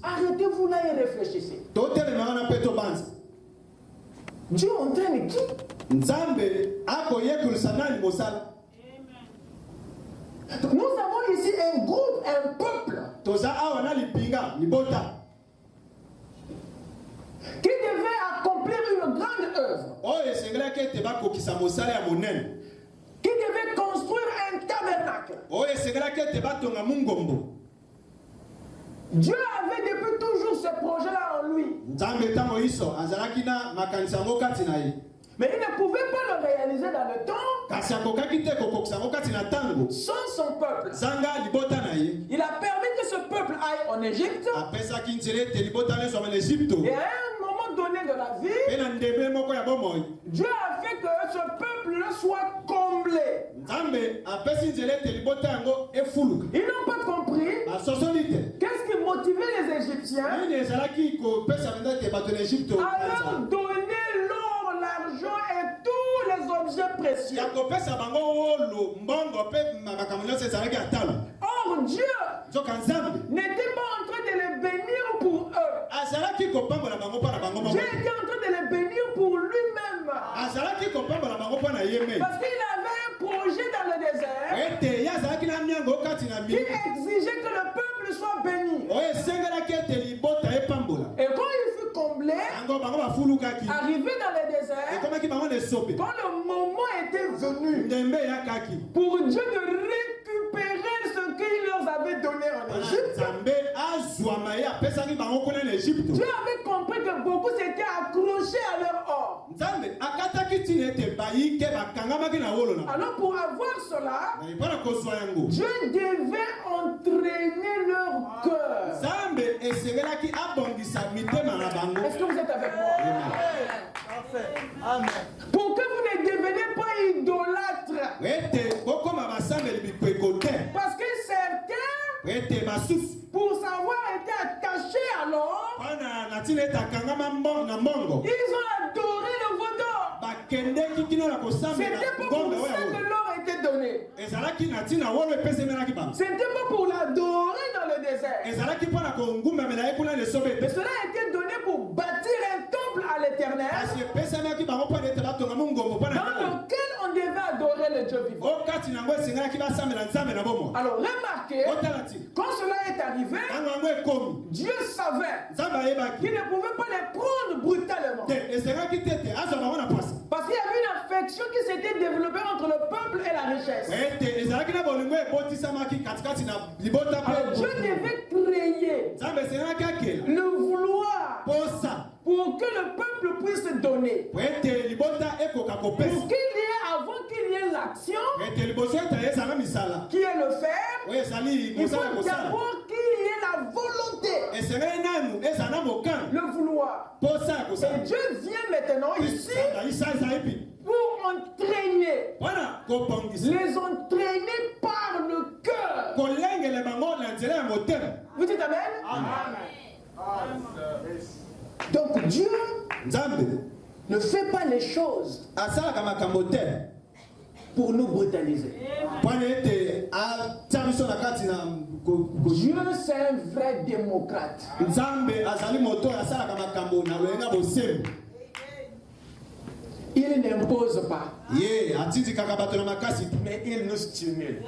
Arrêtez-vous là et réfléchissez. Dieu entraîne qui? Nous avons ici un groupe, un peuple qui devait accomplir une grande œuvre, qui devait construire un tabernacle. Dieu avait depuis toujours ce projet-là en lui. Mais il ne pouvait pas le réaliser dans le temps sans son peuple. Il a permis que ce peuple aille en Égypte. Et à un moment donné de la vie, Dieu a fait que ce peuple soit comblé. Ils n'ont pas compris qu'est-ce qui motivait les Égyptiens à leur donner l'or, l'argent et tous les objets précieux. Or Dieu n'était pas en train de les bénir pour eux. Dieu était en train de les bénir pour lui-même. Parce qu'il avait un projet dans le désert qui exigeait que le peuple soit béni. Et quand il fut comblé, arrivé dans le désert, quand le moment était venu pour Dieu de récupérer ce qu'il leur avait donné en Égypte, Dieu avait compris que beaucoup s'étaient accrochés à leur or. Alors pour avoir cela, Dieu devait entraîner leur cœur. Est-ce que vous êtes avec moi? Amen. Pour que vous ne deveniez pas idolâtres. Parce que certains, pour savoir été attachés à l'or, ils ont adoré le veau d'or. C'était pas pour ça que l'or était donné. C'était pas pour l'adorer dans le désert. Mais cela a été donné pour bâtir un temple à l'Éternel dans lequel on devait adorer le Dieu vivant. Alors remarquez, quand cela est arrivé, Dieu savait qu'il ne pouvait pas les prendre brutalement. Parce qu'il y avait une affection qui s'était développée entre le peuple et la richesse. Alors Dieu devait créer le vouloir pour pour que le peuple puisse donner. Pour qu'il y ait, avant qu'il y ait l'action, qui est le faire, il faut d'abord qu'il y ait la volonté, le vouloir. Et Dieu vient maintenant ici pour entraîner, les entraîner par le cœur. Vous dites amen? Amen. Donc Dieu ne fait pas les choses pour nous brutaliser. Dieu, c'est un vrai démocrate. Il n'impose pas, mais il nous stimule.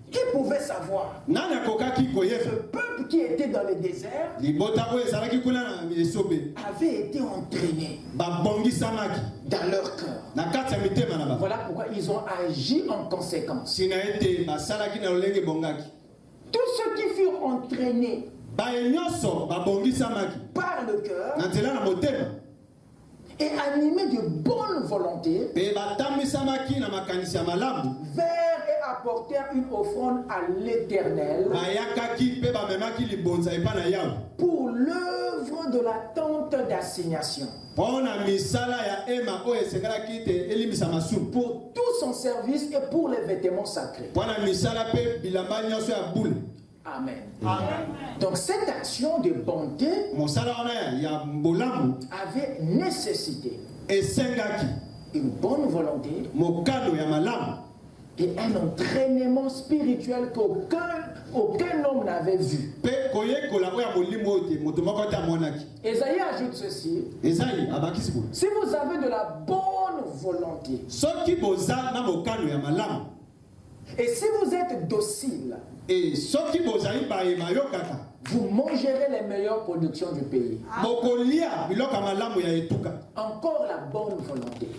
Qui pouvait savoir? Ce peuple qui était dans le désert avait été entraîné dans leur cœur. Voilà pourquoi ils ont agi en conséquence. Tous ceux qui furent entraînés par le cœur et animés de bonne volonté, vers et apportèrent une offrande à l'Éternel pour l'œuvre de la tente d'assignation, pour tout son service et pour les vêtements sacrés. Amen. Amen. Donc cette action de bonté avait nécessité une bonne volonté et un entraînement spirituel qu'aucun homme n'avait vu. Esaïe ajoute ceci: si vous avez de la bonne volonté et si vous êtes docile, vous mangerez les meilleures productions du pays. Encore la bonne volonté.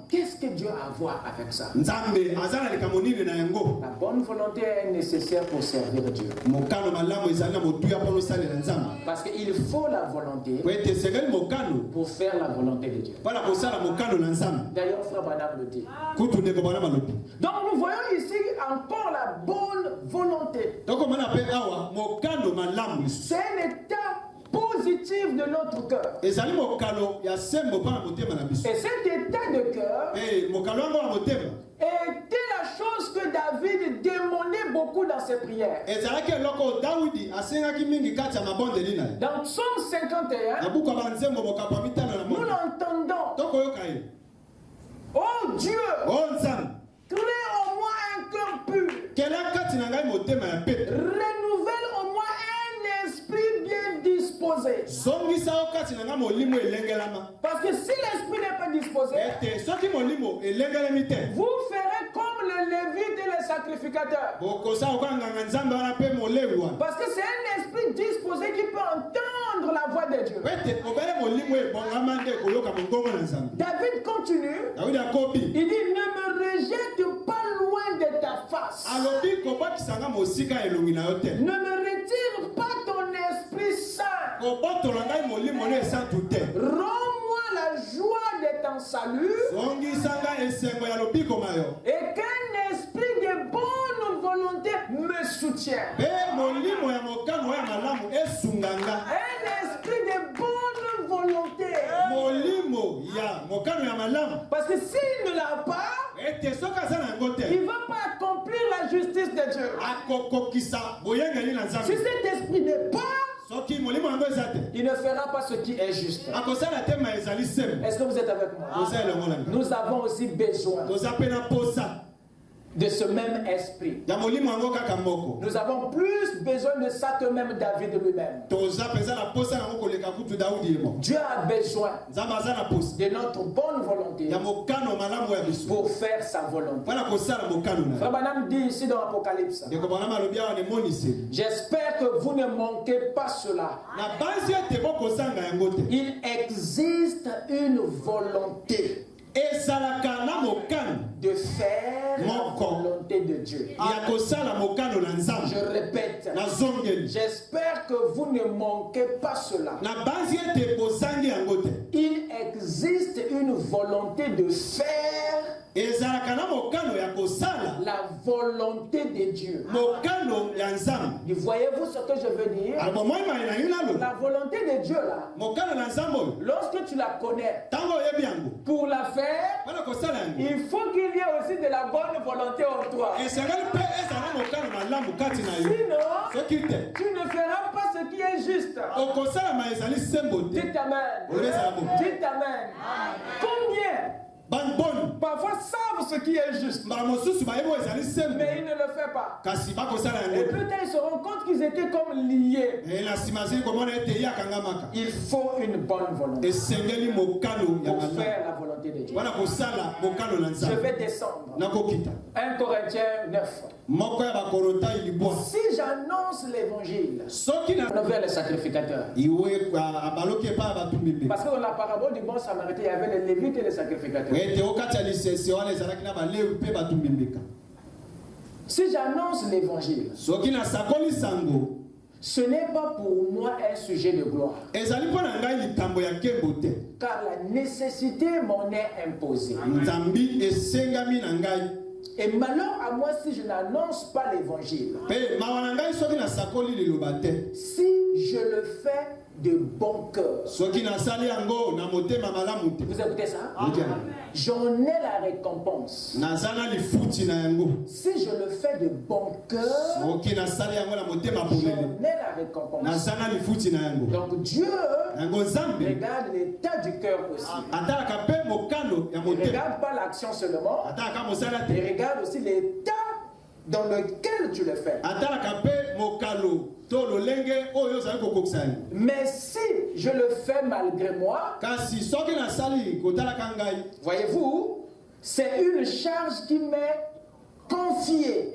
Qu'est-ce que Dieu a à voir avec ça? La bonne volonté est nécessaire pour servir Dieu. Parce qu'il faut la volonté pour faire la volonté de Dieu. D'ailleurs, Frère Branham le dit. Donc nous voyons ici encore la bonne volonté. C'est un état positif de notre cœur. Et cet état de cœur était la chose que David demandait beaucoup dans ses prières. Dans Psaume 51, nous l'entendons. Oh Dieu, crée en moi un cœur pur. Renouvelle en moi un esprit bien disposé. Parce que si l'esprit n'est pas disposé, vous ferez comme les Lévites et les sacrificateurs. Parce que c'est un esprit disposé qui peut entendre la voix de Dieu. David continue. Il dit: ne me rejette pas loin de ta face. Ne me retire pas ton Esprit Saint. Rends-moi la joie de ton salut et qu'un esprit de bonne volonté me soutienne. Un esprit de bonne volonté. Parce que s'il ne l'a pas, il ne va pas accomplir la justice de Dieu. Si cet esprit n'est pas, il ne fera pas ce qui est juste. Est-ce que vous êtes avec moi? Nous avons aussi besoin de ce même esprit. Nous avons plus besoin de ça que même David lui-même. Dieu a besoin de notre bonne volonté pour faire sa volonté. Frère Branham dit ici dans l'Apocalypse: j'espère que vous ne manquez pas cela. Il existe une volonté de faire la volonté de Dieu. Dieu. Je répète, j'espère que vous ne manquez pas cela. Il existe une volonté de faire la volonté de Dieu. Voyez-vous ce que je veux dire? La volonté de Dieu là, lorsque tu la connais, pour la faire, il faut qu'il y ait aussi de la bonne volonté en toi. Sinon, tu ne feras pas ce qui est juste. Dites Amen. Dites Amen. Combien parfois savent ce qui est juste, mais ils ne le font pas. Et plus tard, ils se rendent compte qu'ils étaient comme liés. Il faut une bonne volonté pour faire la volonté de Dieu. Je vais descendre. 1 Corinthiens 9. Si j'annonce l'évangile vers les sacrificateurs, parce que dans la parabole du bon samaritain, il y avait les lévites et les sacrificateurs. Si j'annonce l'évangile, ce n'est pas pour moi un sujet de gloire, car la nécessité m'en est imposée. Et malheur à moi si je n'annonce pas l'évangile. Si je le fais de bon cœur. Vous écoutez ça? J'en ai la récompense. Si je le fais de bon cœur, j'en ai la récompense. Donc Dieu regarde l'état du cœur aussi. Il ne regarde pas l'action seulement. Il regarde aussi l'état dans lequel tu le fais. Mais si je le fais malgré moi, voyez-vous, c'est une charge qui m'est confiée.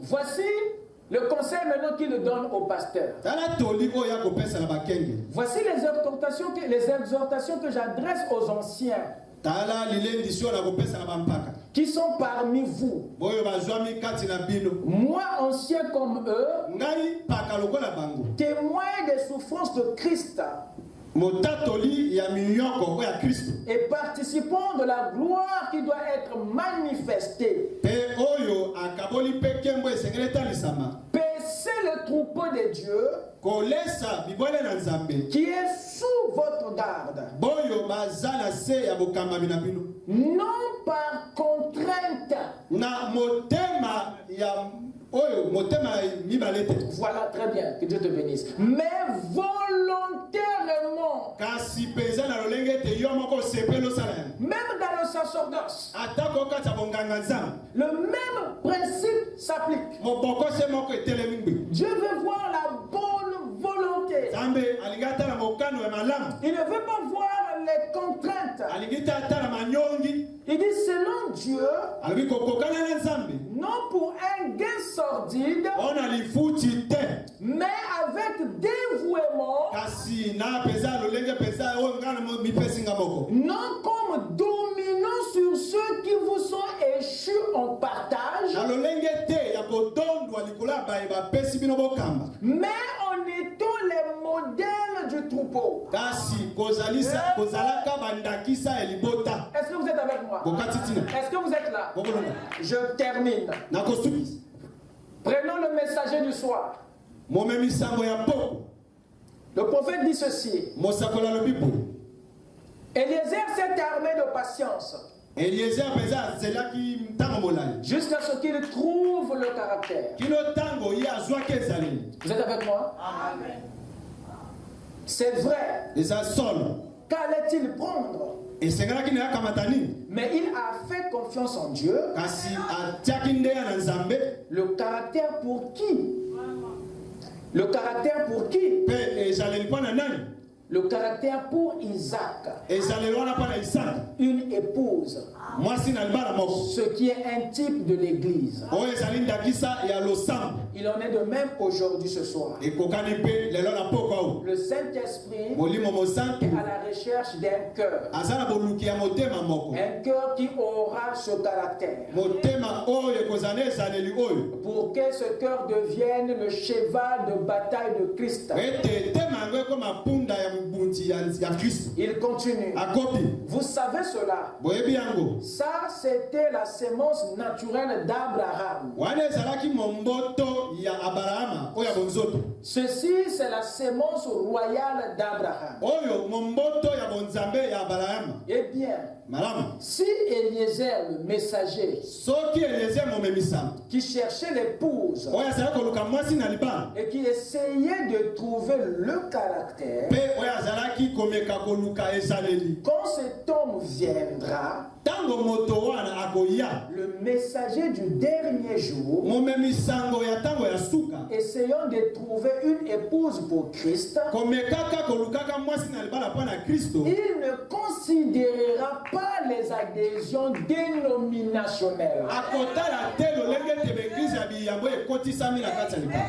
Voici le conseil maintenant qu'il donne au pasteur. Voici les exhortations que j'adresse aux anciens qui sont parmi vous. Moi, ancien comme eux, témoin des souffrances de Christ et participant de la gloire qui doit être manifestée. Paissez le troupeau de Dieu qui est sous votre garde, non par contrainte. Voilà, très bien, que Dieu te bénisse. Mais volontairement. Même dans le sacerdoce, le même principe s'applique. Dieu veut voir la bonne volonté. Il ne veut pas voir les contraintes. Il dit selon Dieu, non pour un gain sordide, mais avec dévouement, non comme dominant sur ceux qui vous sont échus en partage, mais en étant les modèles du troupeau. Est-ce que vous êtes avec moi? Est-ce que vous êtes là? Je termine. Prenons le messager du soir. Le prophète dit ceci. Eliezer s'est armé de patience jusqu'à ce qu'il trouve le caractère. Vous êtes avec moi? Amen. C'est vrai. Qu'allait-il prendre? Mais il a fait confiance en Dieu. Le caractère pour qui? Le caractère pour qui? Le caractère pour Isaac. Une épouse. Ce qui est un type de l'église. Il en est de même aujourd'hui ce soir. Le Saint-Esprit est à la recherche d'un cœur. Un cœur qui aura ce caractère. Pour que ce cœur devienne le cheval de bataille de Christ. Il continue. Vous savez cela. Ça, c'était la sémence naturelle d'Abraham. Ceci, c'est la sémence royale d'Abraham. Eh bien, si Eliezer, le messager, qui cherchait l'épouse et qui essayait de trouver le caractère, quand cet homme viendra, le messager du dernier jour, essayant de trouver une épouse pour Christ, il ne considérera pas les adhésions dénominationnelles.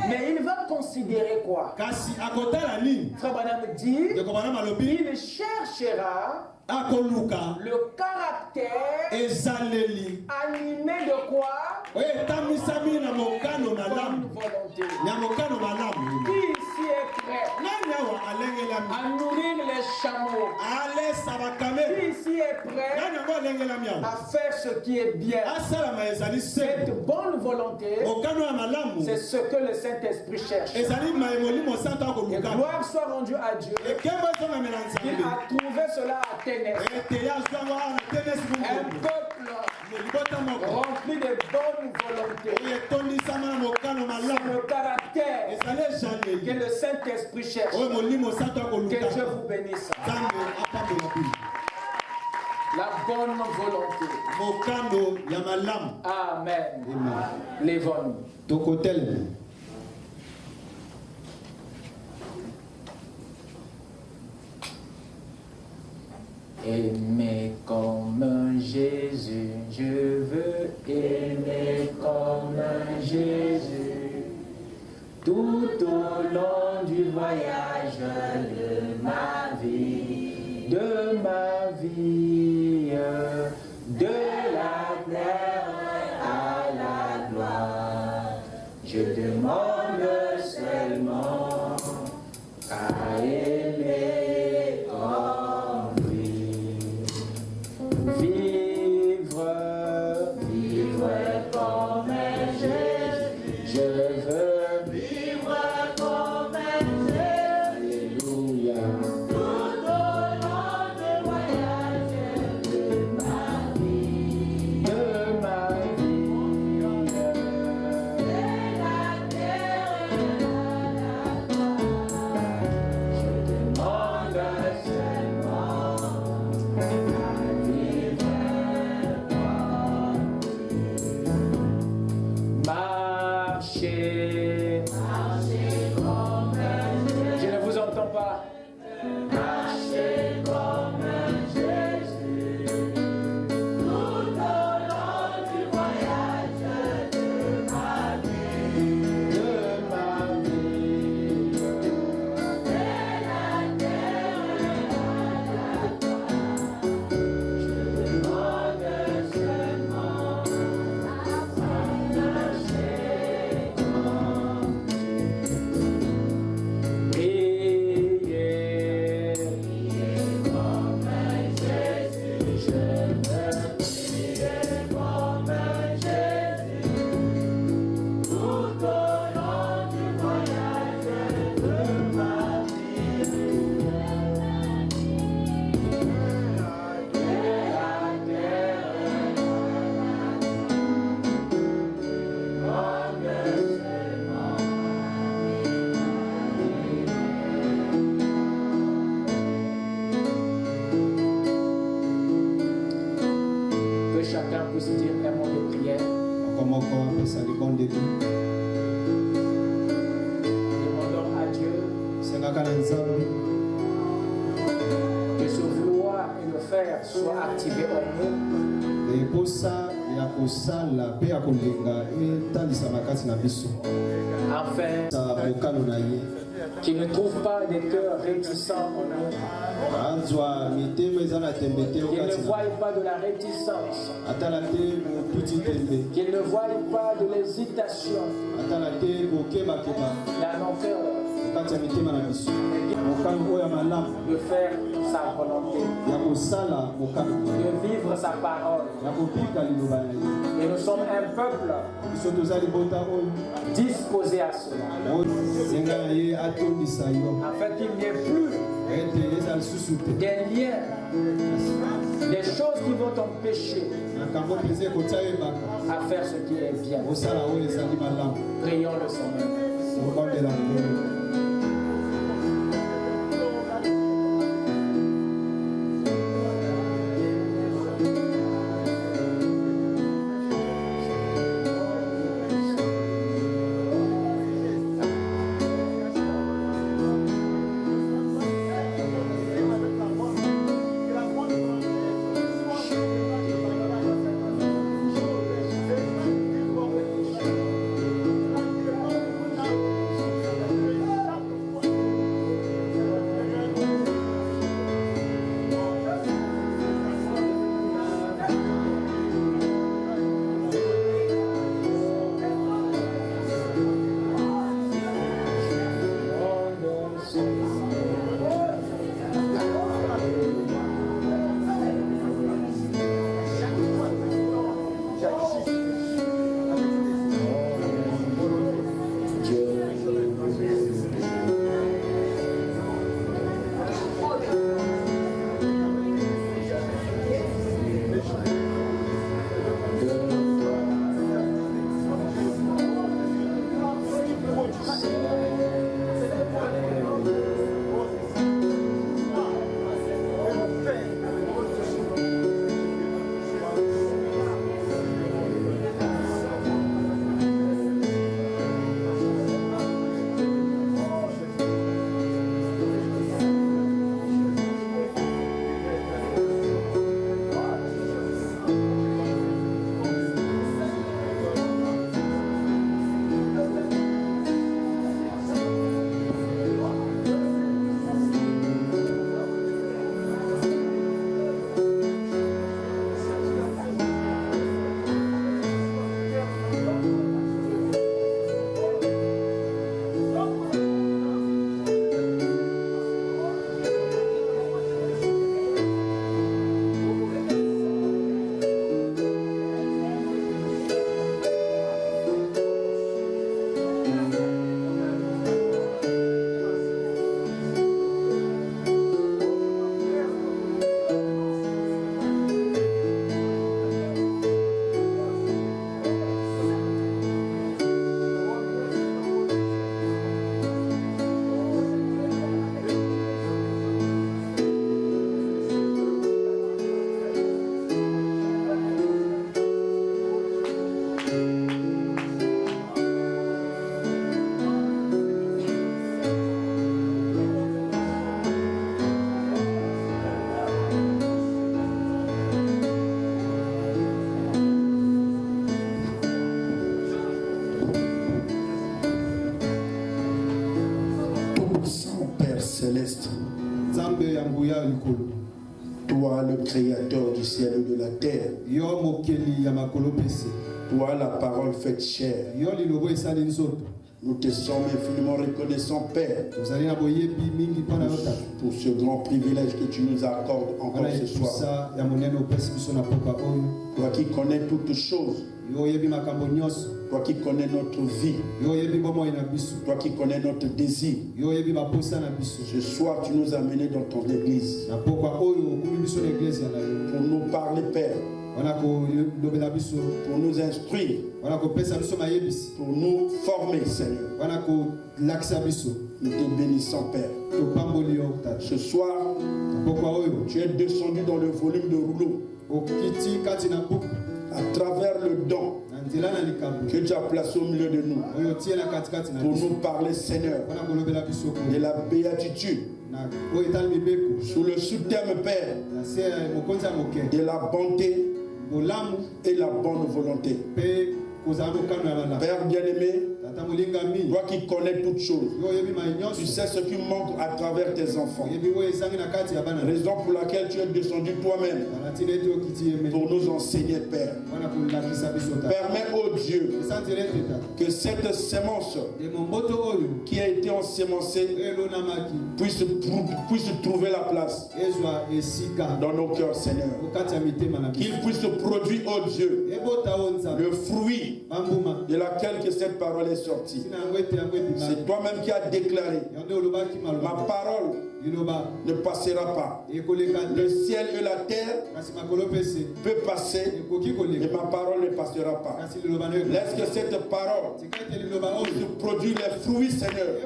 Mais il va considérer quoi? Frère Branham dit, il cherchera le caractère animé de quoi? Bonne volonté. Qui ici est prêt à nourrir les chameaux? Qui ici est prêt à faire ce qui est bien? Cette bonne volonté, c'est ce que le Saint-Esprit cherche. Et gloire soit rendue à Dieu. Il a trouvé cela à Ténès. Un peuple rempli de bonne volonté. Le caractère que le Saint-Esprit cherche. Que Dieu vous bénisse. La bonne volonté. Amen. Lévon. Aimer comme Jésus, je veux aimer comme Jésus, tout au long du voyage de ma vie, de la terre à la gloire. Je demande seulement à aimer comme vivre comme Jésus. Je veux vivre comme Jésus. Alléluia. Tout au long du voyage de ma vie, de la terre à la gloire. Je demande seulement à vivre. Marchez, comme Jésus. Je ne vous entends pas. Marchez comme Jésus, tout au long du voyage de ma vie, de la terre à la gloire. Je demande seulement chacun puisse dire un mot de prière. Demandons à Dieu ce vouloir et le faire soit activé en nous. Afin qu'il ne trouve pas des cœurs réticents en nous. Qu'il ne voie pas de la réticence. Qu'il ne voie pas de l'hésitation. Dans nos cœurs. De faire sa volonté. De vivre sa parole. Et nous sommes un peuple disposé à cela. Afin qu'il n'y ait plus des liens, des choses qui vont t'empêcher à faire ce qui est bien. Prions le Seigneur. Toi, le créateur du ciel et de la terre. Toi, la parole faite chair. Nous te sommes infiniment reconnaissants, Père, pour ce grand privilège que tu nous accordes encore ce soir. Toi qui connais toutes choses, toi qui connais notre vie, toi qui connais notre désir, ce soir tu nous as menés dans ton église pour nous parler, Père, pour nous instruire, pour nous former, Seigneur. Nous te bénissons, Père. Ce soir, tu es descendu dans le volume de rouleau à travers le don que tu as placé au milieu de nous pour nous parler, Seigneur, de la béatitude sous le sous-terme, Père, de la bonté et la bonne volonté. Père bien-aimé, toi qui connais toutes choses, tu sais ce qui manque à travers tes enfants. Raison pour laquelle tu es descendu toi-même pour nous enseigner, Père. Permets, ô Dieu, que cette sémence qui a été ensémencée puisse trouver la place dans nos cœurs, Seigneur. Qu'il puisse produire, ô Dieu, le fruit de laquelle que cette parole est sortie. C'est toi-même qui as déclaré: ma parole ne passera pas. Le ciel et la terre peuvent passer, mais ma parole ne passera pas. Laisse que cette parole produise les fruits, Seigneur,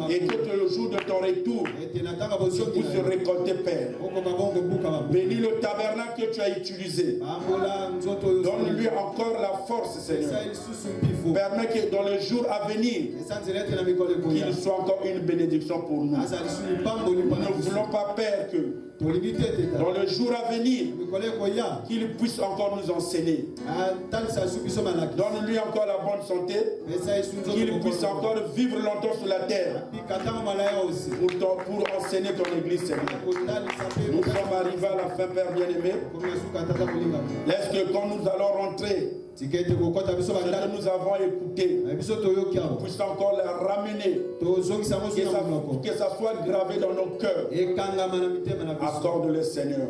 et que le jour de ton retour, tu puisses récolter, Père. Bénis le tabernacle que tu as utilisé. Donne-lui encore la force, Seigneur. Permets que dans le jour à venir, qu'il soit encore une bénédiction pour nous. Nous ne voulons pas, Père, que dans le jour à venir, qu'il puisse encore nous enseigner. Donne-lui encore la bonne santé, qu'il puisse encore vivre longtemps sur la terre pour enseigner ton église, Seigneur. Nous sommes arrivés à la fin, Père bien-aimé. Laisse que quand nous allons rentrer, ce que nous avons écouté, nous puissions encore la ramener, que ça soit gravé dans nos cœurs. Accorde-le, Seigneur.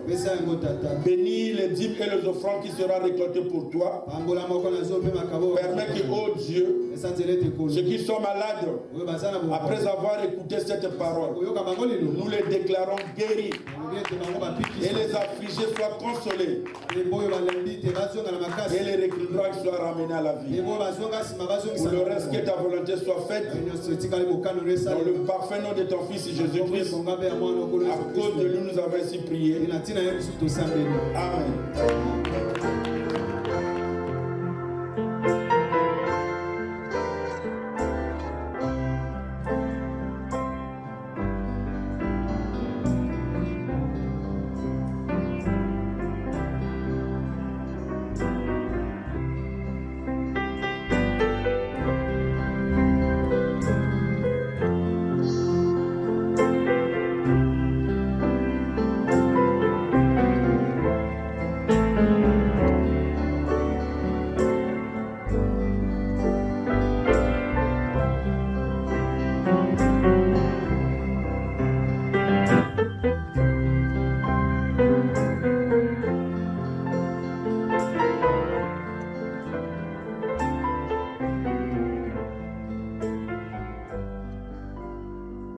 Bénis les dîmes et les offrandes qui seront récoltées pour toi. Permets que, oh Dieu, ceux qui sont malades, après avoir écouté cette parole, nous les déclarons guéris et les affligés soient consolés et les récupérants soient ramenés à la vie. Pour le reste, que ta volonté soit faite dans le parfait nom de ton Fils Jésus-Christ. À cause de lui, nous avons ainsi prié. Amen.